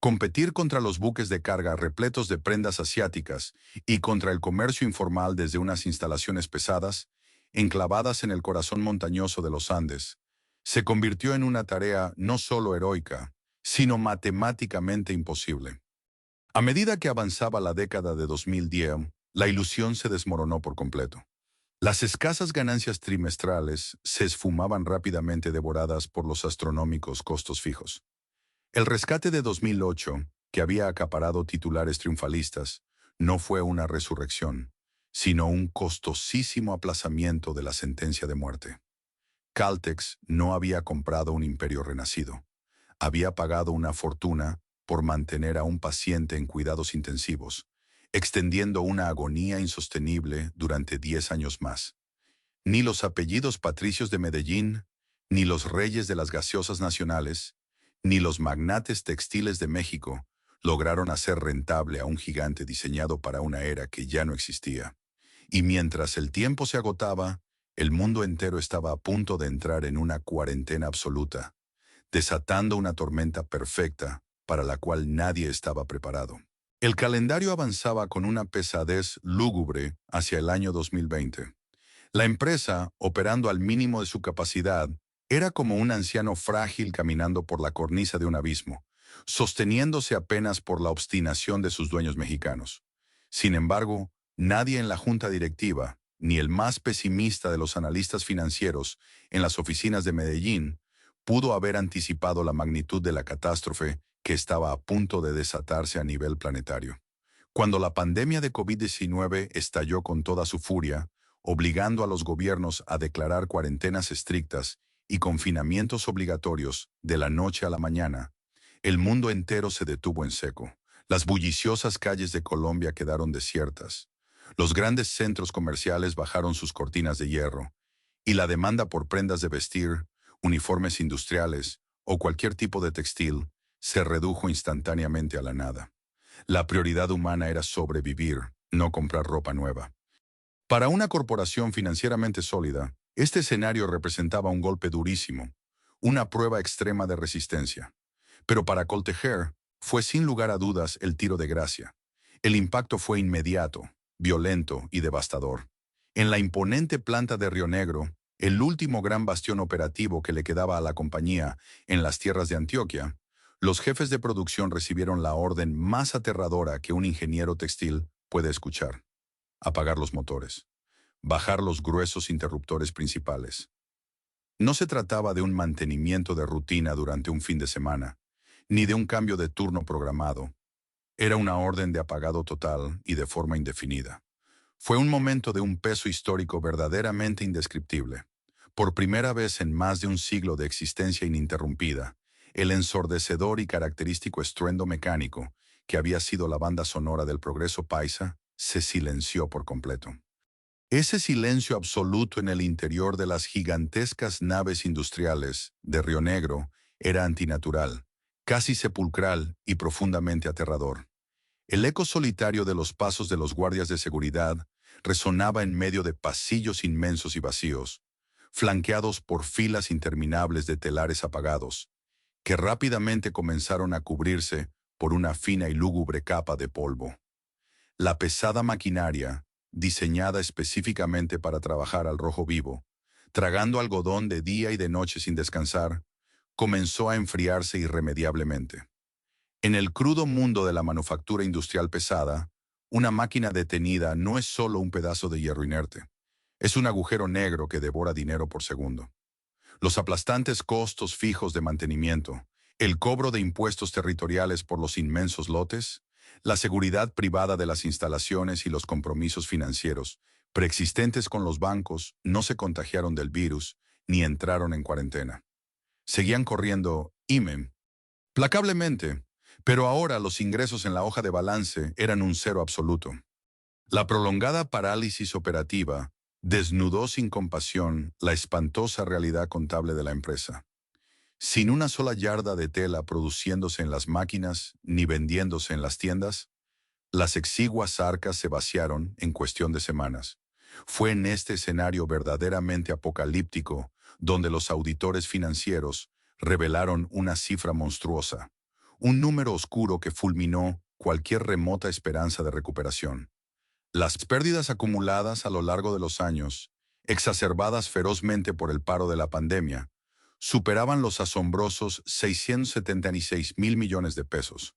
S1: Competir contra los buques de carga repletos de prendas asiáticas y contra el comercio informal desde unas instalaciones pesadas, enclavadas en el corazón montañoso de los Andes, se convirtió en una tarea no solo heroica, sino matemáticamente imposible. A medida que avanzaba la década de 2010, la ilusión se desmoronó por completo. Las escasas ganancias trimestrales se esfumaban rápidamente devoradas por los astronómicos costos fijos. El rescate de 2008, que había acaparado titulares triunfalistas, no fue una resurrección, sino un costosísimo aplazamiento de la sentencia de muerte. Caltex no había comprado un imperio renacido. Había pagado una fortuna por mantener a un paciente en cuidados intensivos, extendiendo una agonía insostenible durante 10 años más. Ni los apellidos patricios de Medellín, ni los reyes de las gaseosas nacionales, ni los magnates textiles de México lograron hacer rentable a un gigante diseñado para una era que ya no existía. Y mientras el tiempo se agotaba, el mundo entero estaba a punto de entrar en una cuarentena absoluta, desatando una tormenta perfecta para la cual nadie estaba preparado. El calendario avanzaba con una pesadez lúgubre hacia el año 2020. La empresa, operando al mínimo de su capacidad, era como un anciano frágil caminando por la cornisa de un abismo, sosteniéndose apenas por la obstinación de sus dueños mexicanos. Sin embargo, nadie en la junta directiva, ni el más pesimista de los analistas financieros en las oficinas de Medellín, pudo haber anticipado la magnitud de la catástrofe que estaba a punto de desatarse a nivel planetario. Cuando la pandemia de COVID-19 estalló con toda su furia, obligando a los gobiernos a declarar cuarentenas estrictas y confinamientos obligatorios de la noche a la mañana, el mundo entero se detuvo en seco. Las bulliciosas calles de Colombia quedaron desiertas. Los grandes centros comerciales bajaron sus cortinas de hierro, y la demanda por prendas de vestir, uniformes industriales o cualquier tipo de textil se redujo instantáneamente a la nada. La prioridad humana era sobrevivir, no comprar ropa nueva. Para una corporación financieramente sólida, este escenario representaba un golpe durísimo, una prueba extrema de resistencia. Pero para Coltejer fue sin lugar a dudas el tiro de gracia. El impacto fue inmediato, violento y devastador. En la imponente planta de Río Negro, el último gran bastión operativo que le quedaba a la compañía en las tierras de Antioquia, los jefes de producción recibieron la orden más aterradora que un ingeniero textil puede escuchar: apagar los motores, bajar los gruesos interruptores principales. No se trataba de un mantenimiento de rutina durante un fin de semana, ni de un cambio de turno programado. Era una orden de apagado total y de forma indefinida. Fue un momento de un peso histórico verdaderamente indescriptible. Por primera vez en más de un siglo de existencia ininterrumpida, el ensordecedor y característico estruendo mecánico, que había sido la banda sonora del progreso paisa, se silenció por completo. Ese silencio absoluto en el interior de las gigantescas naves industriales de Río Negro era antinatural, casi sepulcral y profundamente aterrador. El eco solitario de los pasos de los guardias de seguridad resonaba en medio de pasillos inmensos y vacíos, flanqueados por filas interminables de telares apagados, que rápidamente comenzaron a cubrirse por una fina y lúgubre capa de polvo. La pesada maquinaria, diseñada específicamente para trabajar al rojo vivo, tragando algodón de día y de noche sin descansar, comenzó a enfriarse irremediablemente. En el crudo mundo de la manufactura industrial pesada, una máquina detenida no es solo un pedazo de hierro inerte, es un agujero negro que devora dinero por segundo. Los aplastantes costos fijos de mantenimiento, el cobro de impuestos territoriales por los inmensos lotes, la seguridad privada de las instalaciones y los compromisos financieros preexistentes con los bancos no se contagiaron del virus ni entraron en cuarentena. Seguían corriendo placablemente, pero ahora los ingresos en la hoja de balance eran un cero absoluto. La prolongada parálisis operativa desnudó sin compasión la espantosa realidad contable de la empresa. Sin una sola yarda de tela produciéndose en las máquinas ni vendiéndose en las tiendas, las exiguas arcas se vaciaron en cuestión de semanas. Fue en este escenario verdaderamente apocalíptico donde los auditores financieros revelaron una cifra monstruosa, un número oscuro que fulminó cualquier remota esperanza de recuperación. Las pérdidas acumuladas a lo largo de los años, exacerbadas ferozmente por el paro de la pandemia, superaban los asombrosos 676 mil millones de pesos.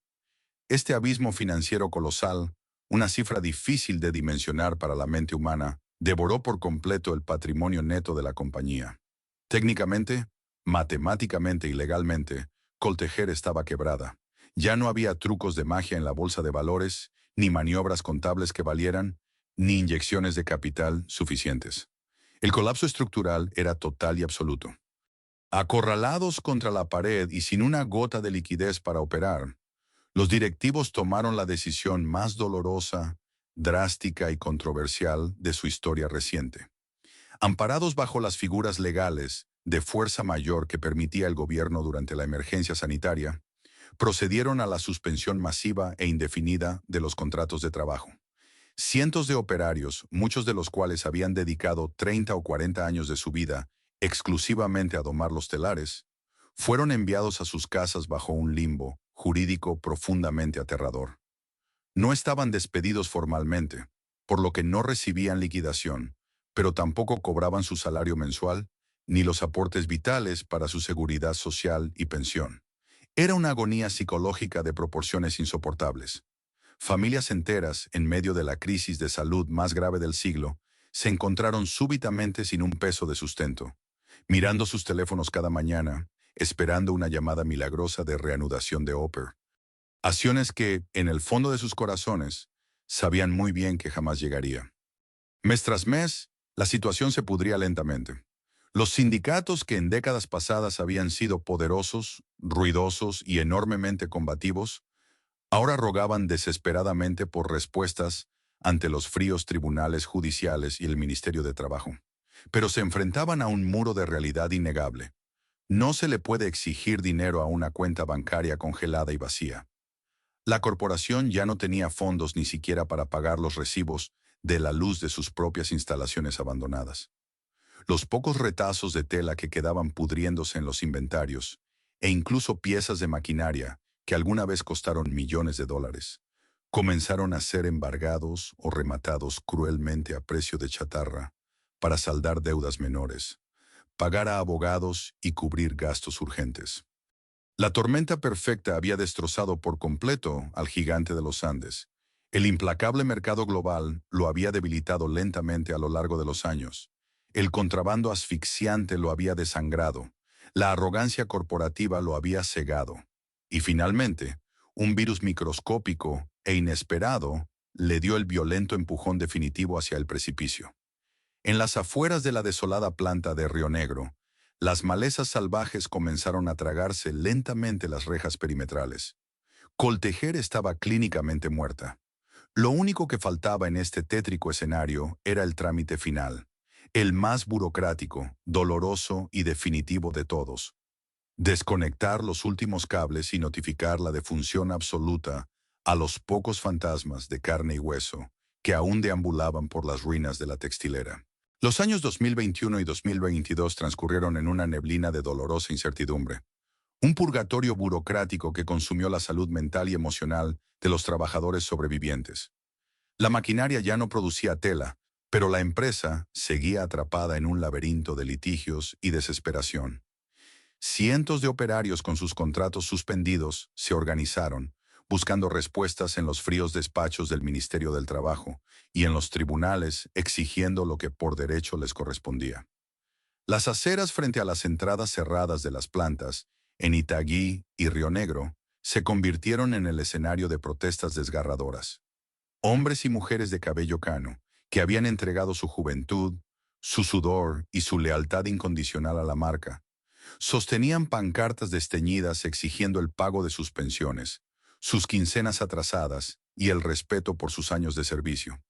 S1: Este abismo financiero colosal, una cifra difícil de dimensionar para la mente humana, devoró por completo el patrimonio neto de la compañía. Técnicamente, matemáticamente y legalmente, Coltejer estaba quebrada. Ya no había trucos de magia en la bolsa de valores, ni maniobras contables que valieran, ni inyecciones de capital suficientes. El colapso estructural era total y absoluto. Acorralados contra la pared y sin una gota de liquidez para operar, los directivos tomaron la decisión más dolorosa, drástica y controversial de su historia reciente. Amparados bajo las figuras legales de fuerza mayor que permitía el gobierno durante la emergencia sanitaria, procedieron a la suspensión masiva e indefinida de los contratos de trabajo. Cientos de operarios, muchos de los cuales habían dedicado 30 o 40 años de su vida exclusivamente a domar los telares, fueron enviados a sus casas bajo un limbo jurídico profundamente aterrador. No estaban despedidos formalmente, por lo que no recibían liquidación, pero tampoco cobraban su salario mensual, ni los aportes vitales para su seguridad social y pensión. Era una agonía psicológica de proporciones insoportables. Familias enteras, en medio de la crisis de salud más grave del siglo, se encontraron súbitamente sin un peso de sustento, mirando sus teléfonos cada mañana, esperando una llamada milagrosa de reanudación de Oper. Acciones que, en el fondo de sus corazones, sabían muy bien que jamás llegaría. Mes tras mes, la situación se pudría lentamente. Los sindicatos que en décadas pasadas habían sido poderosos, ruidosos y enormemente combativos, ahora rogaban desesperadamente por respuestas ante los fríos tribunales judiciales y el Ministerio de Trabajo. Pero se enfrentaban a un muro de realidad innegable. No se le puede exigir dinero a una cuenta bancaria congelada y vacía. La corporación ya no tenía fondos ni siquiera para pagar los recibos de la luz de sus propias instalaciones abandonadas. Los pocos retazos de tela que quedaban pudriéndose en los inventarios, e incluso piezas de maquinaria que alguna vez costaron millones de dólares, comenzaron a ser embargados o rematados cruelmente a precio de chatarra para saldar deudas menores, pagar a abogados y cubrir gastos urgentes. La tormenta perfecta había destrozado por completo al gigante de los Andes. El implacable mercado global lo había debilitado lentamente a lo largo de los años. El contrabando asfixiante lo había desangrado. La arrogancia corporativa lo había cegado. Y finalmente, un virus microscópico e inesperado le dio el violento empujón definitivo hacia el precipicio. En las afueras de la desolada planta de Río Negro, las malezas salvajes comenzaron a tragarse lentamente las rejas perimetrales. Coltejer estaba clínicamente muerta. Lo único que faltaba en este tétrico escenario era el trámite final, el más burocrático, doloroso y definitivo de todos: desconectar los últimos cables y notificar la defunción absoluta a los pocos fantasmas de carne y hueso que aún deambulaban por las ruinas de la textilera. Los años 2021 y 2022 transcurrieron en una neblina de dolorosa incertidumbre, un purgatorio burocrático que consumió la salud mental y emocional de los trabajadores sobrevivientes. La maquinaria ya no producía tela, pero la empresa seguía atrapada en un laberinto de litigios y desesperación. Cientos de operarios con sus contratos suspendidos se organizaron, buscando respuestas en los fríos despachos del Ministerio del Trabajo y en los tribunales exigiendo lo que por derecho les correspondía. Las aceras frente a las entradas cerradas de las plantas, en Itagüí y Río Negro, se convirtieron en el escenario de protestas desgarradoras. Hombres y mujeres de cabello cano, que habían entregado su juventud, su sudor y su lealtad incondicional a la marca, sostenían pancartas desteñidas exigiendo el pago de sus pensiones, sus quincenas atrasadas y el respeto por sus años de servicio.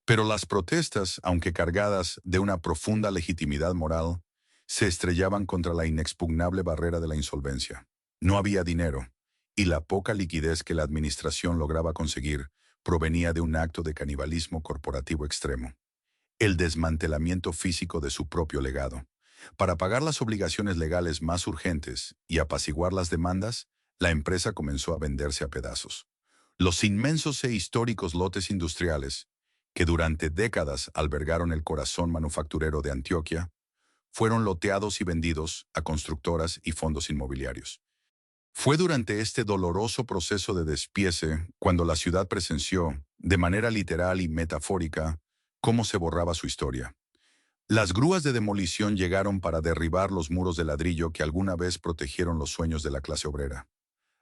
S1: Pero las protestas, aunque cargadas de una profunda legitimidad moral, se estrellaban contra la inexpugnable barrera de la insolvencia. No había dinero, y la poca liquidez que la administración lograba conseguir provenía de un acto de canibalismo corporativo extremo, el desmantelamiento físico de su propio legado. Para pagar las obligaciones legales más urgentes y apaciguar las demandas, la empresa comenzó a venderse a pedazos. Los inmensos e históricos lotes industriales, que durante décadas albergaron el corazón manufacturero de Antioquia, fueron loteados y vendidos a constructoras y fondos inmobiliarios. Fue durante este doloroso proceso de despiece cuando la ciudad presenció, de manera literal y metafórica, cómo se borraba su historia. Las grúas de demolición llegaron para derribar los muros de ladrillo que alguna vez protegieron los sueños de la clase obrera.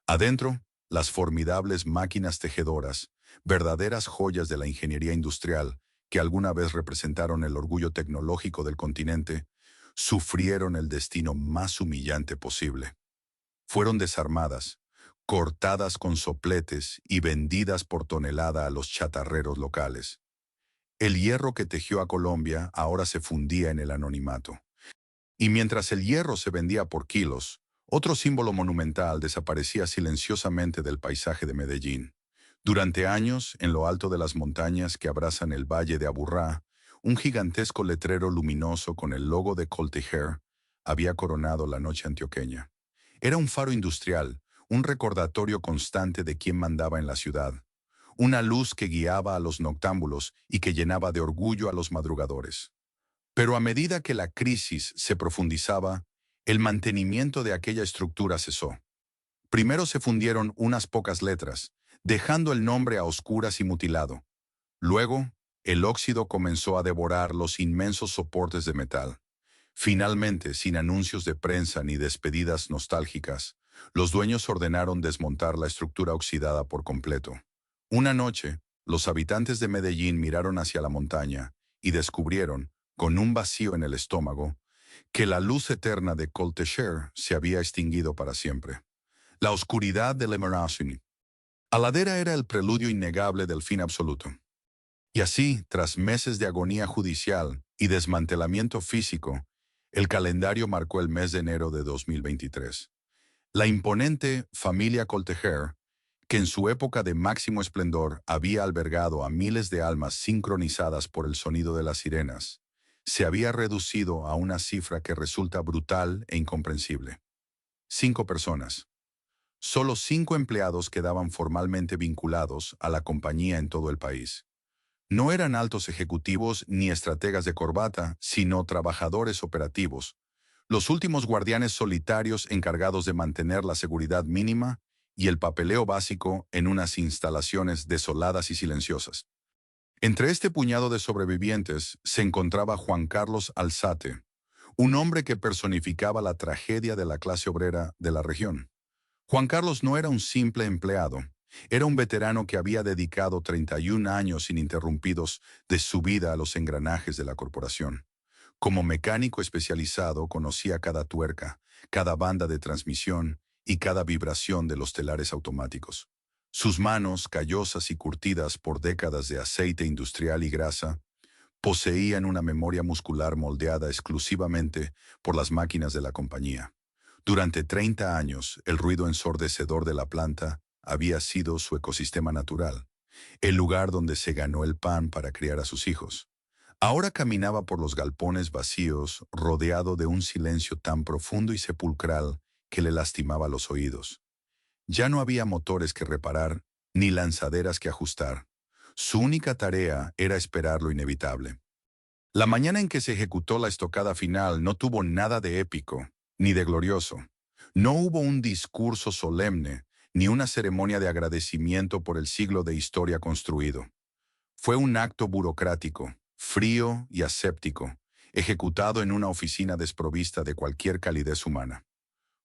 S1: Adentro, las formidables máquinas tejedoras, verdaderas joyas de la ingeniería industrial, que alguna vez representaron el orgullo tecnológico del continente, sufrieron el destino más humillante posible. Fueron desarmadas, cortadas con sopletes y vendidas por tonelada a los chatarreros locales. El hierro que tejió a Colombia ahora se fundía en el anonimato. Y mientras el hierro se vendía por kilos, otro símbolo monumental desaparecía silenciosamente del paisaje de Medellín. Durante años, en lo alto de las montañas que abrazan el valle de Aburrá, un gigantesco letrero luminoso con el logo de Coltejer había coronado la noche antioqueña. Era un faro industrial, un recordatorio constante de quién mandaba en la ciudad, una luz que guiaba a los noctámbulos y que llenaba de orgullo a los madrugadores. Pero a medida que la crisis se profundizaba, el mantenimiento de aquella estructura cesó. Primero se fundieron unas pocas letras, dejando el nombre a oscuras y mutilado. Luego, el óxido comenzó a devorar los inmensos soportes de metal. Finalmente, sin anuncios de prensa ni despedidas nostálgicas, los dueños ordenaron desmontar la estructura oxidada por completo. Una noche, los habitantes de Medellín miraron hacia la montaña y descubrieron, con un vacío en el estómago, que la luz eterna de Coltecher se había extinguido para siempre. La oscuridad del Emerasini. La ladera era el preludio innegable del fin absoluto. Y así, tras meses de agonía judicial y desmantelamiento físico, el calendario marcó el mes de enero de 2023. La imponente familia Coltejer, que en su época de máximo esplendor había albergado a miles de almas sincronizadas por el sonido de las sirenas, se había reducido a una cifra que resulta brutal e incomprensible. 5 personas. Solo 5 empleados quedaban formalmente vinculados a la compañía en todo el país. No eran altos ejecutivos ni estrategas de corbata, sino trabajadores operativos, los últimos guardianes solitarios encargados de mantener la seguridad mínima y el papeleo básico en unas instalaciones desoladas y silenciosas. Entre este puñado de sobrevivientes se encontraba Juan Carlos Alzate, un hombre que personificaba la tragedia de la clase obrera de la región. Juan Carlos no era un simple empleado, era un veterano que había dedicado 31 años ininterrumpidos de su vida a los engranajes de la corporación. Como mecánico especializado conocía cada tuerca, cada banda de transmisión y cada vibración de los telares automáticos. Sus manos, callosas y curtidas por décadas de aceite industrial y grasa, poseían una memoria muscular moldeada exclusivamente por las máquinas de la compañía. Durante 30 años, el ruido ensordecedor de la planta había sido su ecosistema natural, el lugar donde se ganó el pan para criar a sus hijos. Ahora caminaba por los galpones vacíos, rodeado de un silencio tan profundo y sepulcral que le lastimaba los oídos. Ya no había motores que reparar, ni lanzaderas que ajustar. Su única tarea era esperar lo inevitable. La mañana en que se ejecutó la estocada final no tuvo nada de épico, ni de glorioso. No hubo un discurso solemne, ni una ceremonia de agradecimiento por el siglo de historia construido. Fue un acto burocrático, frío y aséptico, ejecutado en una oficina desprovista de cualquier calidez humana.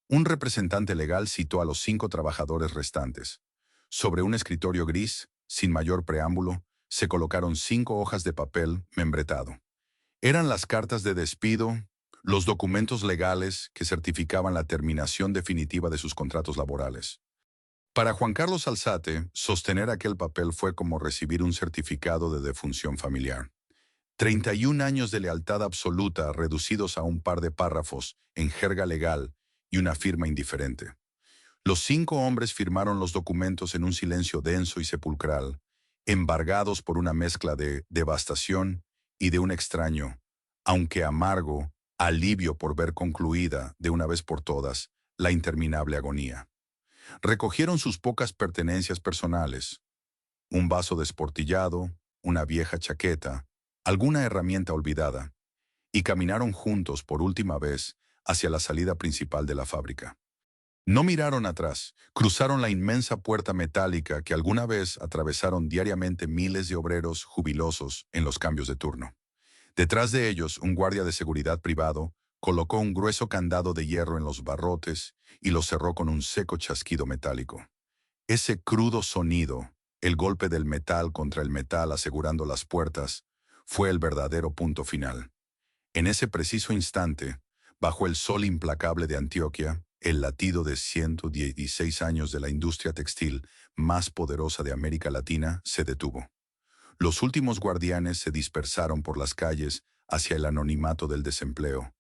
S1: Un representante legal citó a los 5 trabajadores restantes. Sobre un escritorio gris, sin mayor preámbulo, se colocaron 5 hojas de papel membretado. Eran las cartas de despido, los documentos legales que certificaban la terminación definitiva de sus contratos laborales. Para Juan Carlos Alzate, sostener aquel papel fue como recibir un certificado de defunción familiar. 31 años de lealtad absoluta reducidos a un par de párrafos en jerga legal y una firma indiferente. Los 5 hombres firmaron los documentos en un silencio denso y sepulcral, embargados por una mezcla de devastación y de un extraño, aunque amargo, alivio por ver concluida, de una vez por todas, la interminable agonía. Recogieron sus pocas pertenencias personales, un vaso desportillado, una vieja chaqueta, alguna herramienta olvidada, y caminaron juntos por última vez hacia la salida principal de la fábrica. No miraron atrás, cruzaron la inmensa puerta metálica que alguna vez atravesaron diariamente miles de obreros jubilosos en los cambios de turno. Detrás de ellos, un guardia de seguridad privado colocó un grueso candado de hierro en los barrotes y lo cerró con un seco chasquido metálico. Ese crudo sonido, el golpe del metal contra el metal asegurando las puertas, fue el verdadero punto final. En ese preciso instante, bajo el sol implacable de Antioquia, el latido de 116 años de la industria textil más poderosa de América Latina se detuvo. Los últimos guardianes se dispersaron por las calles hacia el anonimato del desempleo,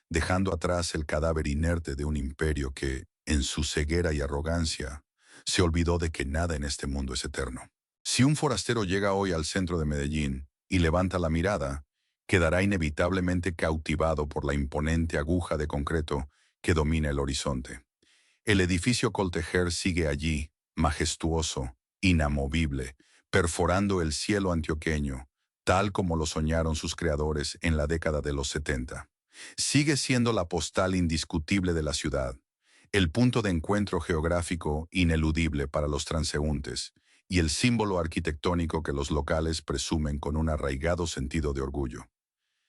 S1: dejando atrás el cadáver inerte de un imperio que, en su ceguera y arrogancia, se olvidó de que nada en este mundo es eterno. Si un forastero llega hoy al centro de Medellín y levanta la mirada, quedará inevitablemente cautivado por la imponente aguja de concreto que domina el horizonte. El edificio Coltejer sigue allí, majestuoso, inamovible, perforando el cielo antioqueño, tal como lo soñaron sus creadores en la década de los 70. Sigue siendo la postal indiscutible de la ciudad, el punto de encuentro geográfico ineludible para los transeúntes y el símbolo arquitectónico que los locales presumen con un arraigado sentido de orgullo.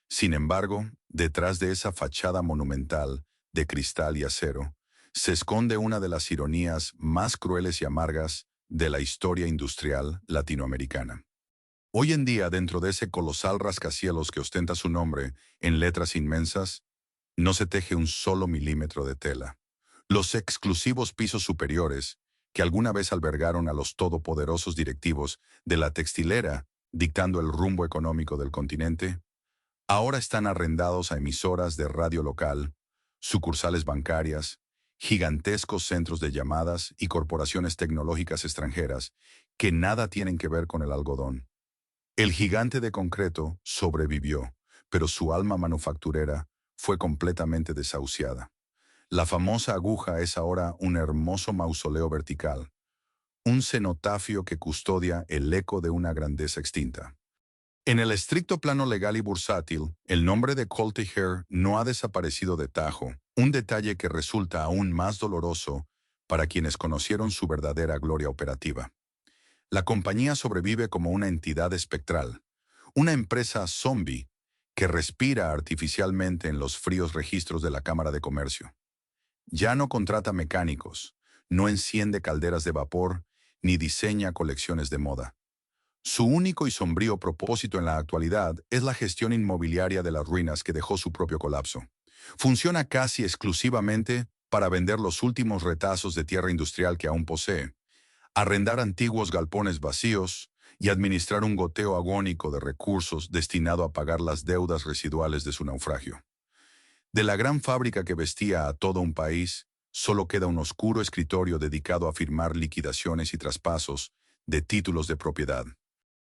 S1: Sin embargo, detrás de esa fachada monumental, de cristal y acero, se esconde una de las ironías más crueles y amargas de la historia industrial latinoamericana. Hoy en día, dentro de ese colosal rascacielos que ostenta su nombre en letras inmensas, no se teje un solo milímetro de tela. Los exclusivos pisos superiores, que alguna vez albergaron a los todopoderosos directivos de la textilera, dictando el rumbo económico del continente, ahora están arrendados a emisoras de radio local, sucursales bancarias, gigantescos centros de llamadas y corporaciones tecnológicas extranjeras que nada tienen que ver con el algodón. El gigante de concreto sobrevivió, pero su alma manufacturera fue completamente desahuciada. La famosa aguja es ahora un hermoso mausoleo vertical, un cenotafio que custodia el eco de una grandeza extinta. En el estricto plano legal y bursátil, el nombre de Coltejer no ha desaparecido de tajo, un detalle que resulta aún más doloroso para quienes conocieron su verdadera gloria operativa. La compañía sobrevive como una entidad espectral, una empresa zombie que respira artificialmente en los fríos registros de la Cámara de Comercio. Ya no contrata mecánicos, no enciende calderas de vapor, ni diseña colecciones de moda. Su único y sombrío propósito en la actualidad es la gestión inmobiliaria de las ruinas que dejó su propio colapso. Funciona casi exclusivamente para vender los últimos retazos de tierra industrial que aún posee, arrendar antiguos galpones vacíos y administrar un goteo agónico de recursos destinado a pagar las deudas residuales de su naufragio. De la gran fábrica que vestía a todo un país, solo queda un oscuro escritorio dedicado a firmar liquidaciones y traspasos de títulos de propiedad.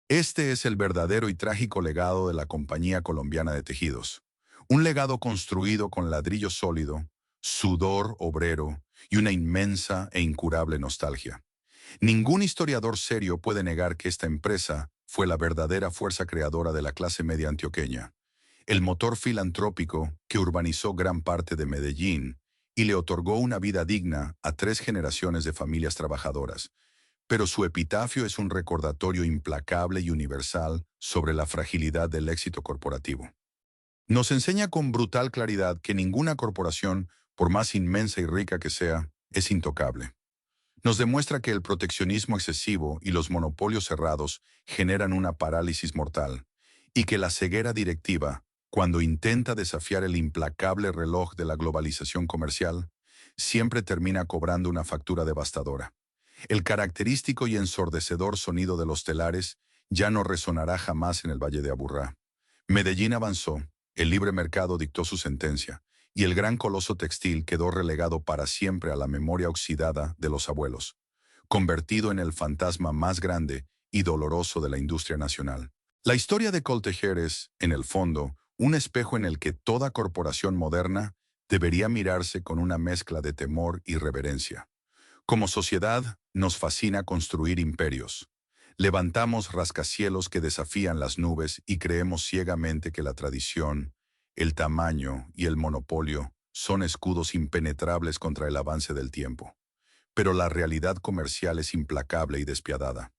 S1: Este es el verdadero y trágico legado de la Compañía Colombiana de Tejidos. Un legado construido con ladrillo sólido, sudor obrero y una inmensa e incurable nostalgia. Ningún historiador serio puede negar que esta empresa fue la verdadera fuerza creadora de la clase media antioqueña, el motor filantrópico que urbanizó gran parte de Medellín y le otorgó una vida digna a 3 generaciones de familias trabajadoras. Pero su epitafio es un recordatorio implacable y universal sobre la fragilidad del éxito corporativo. Nos enseña con brutal claridad que ninguna corporación, por más inmensa y rica que sea, es intocable. Nos demuestra que el proteccionismo excesivo y los monopolios cerrados generan una parálisis mortal, y que la ceguera directiva, cuando intenta desafiar el implacable reloj de la globalización comercial, siempre termina cobrando una factura devastadora. El característico y ensordecedor sonido de los telares ya no resonará jamás en el Valle de Aburrá. Medellín avanzó, el libre mercado dictó su sentencia, y el gran coloso textil quedó relegado para siempre a la memoria oxidada de los abuelos, convertido en el fantasma más grande y doloroso de la industria nacional. La historia de Coltejer es, en el fondo, un espejo en el que toda corporación moderna debería mirarse con una mezcla de temor y reverencia. Como sociedad, nos fascina construir imperios. Levantamos rascacielos que desafían las nubes y creemos ciegamente que la tradición, el tamaño y el monopolio son escudos impenetrables contra el avance del tiempo. Pero la realidad comercial es implacable y despiadada.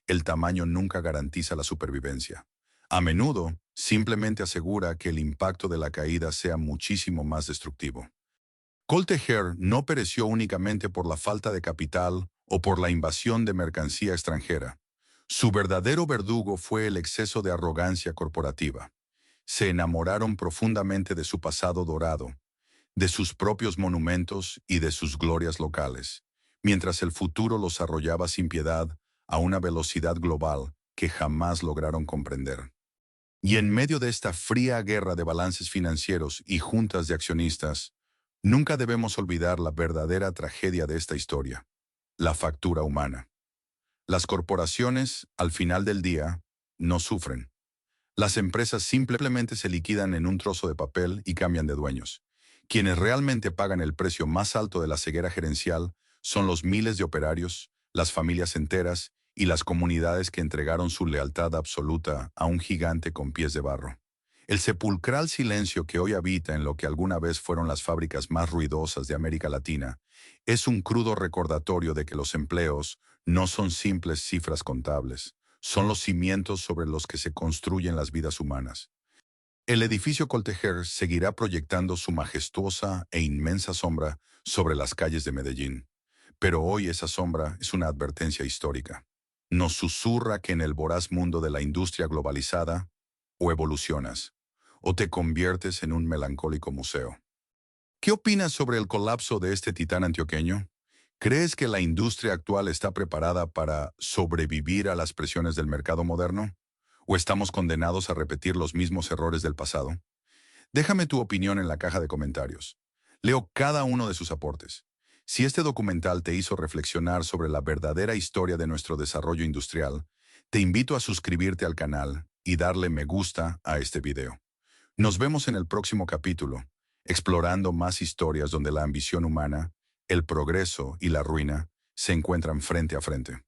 S1: El tamaño nunca garantiza la supervivencia. A menudo, simplemente asegura que el impacto de la caída sea muchísimo más destructivo. Coltejer no pereció únicamente por la falta de capital o por la invasión de mercancía extranjera. Su verdadero verdugo fue el exceso de arrogancia corporativa. Se enamoraron profundamente de su pasado dorado, de sus propios monumentos y de sus glorias locales, mientras el futuro los arrollaba sin piedad a una velocidad global que jamás lograron comprender. Y en medio de esta fría guerra de balances financieros y juntas de accionistas, nunca debemos olvidar la verdadera tragedia de esta historia, la factura humana. Las corporaciones, al final del día, no sufren. Las empresas simplemente se liquidan en un trozo de papel y cambian de dueños. Quienes realmente pagan el precio más alto de la ceguera gerencial son los miles de operarios, las familias enteras y las comunidades que entregaron su lealtad absoluta a un gigante con pies de barro. El sepulcral silencio que hoy habita en lo que alguna vez fueron las fábricas más ruidosas de América Latina es un crudo recordatorio de que los empleos no son simples cifras contables, son los cimientos sobre los que se construyen las vidas humanas. El edificio Coltejer seguirá proyectando su majestuosa e inmensa sombra sobre las calles de Medellín, pero hoy esa sombra es una advertencia histórica. Nos susurra que en el voraz mundo de la industria globalizada, o evolucionas, o te conviertes en un melancólico museo. ¿Qué opinas sobre el colapso de este titán antioqueño? ¿Crees que la industria actual está preparada para sobrevivir a las presiones del mercado moderno? ¿O estamos condenados a repetir los mismos errores del pasado? Déjame tu opinión en la caja de comentarios. Leo cada uno de sus aportes. Si este documental te hizo reflexionar sobre la verdadera historia de nuestro desarrollo industrial, te invito a suscribirte al canal y darle me gusta a este video. Nos vemos en el próximo capítulo, explorando más historias donde la ambición humana, el progreso y la ruina se encuentran frente a frente.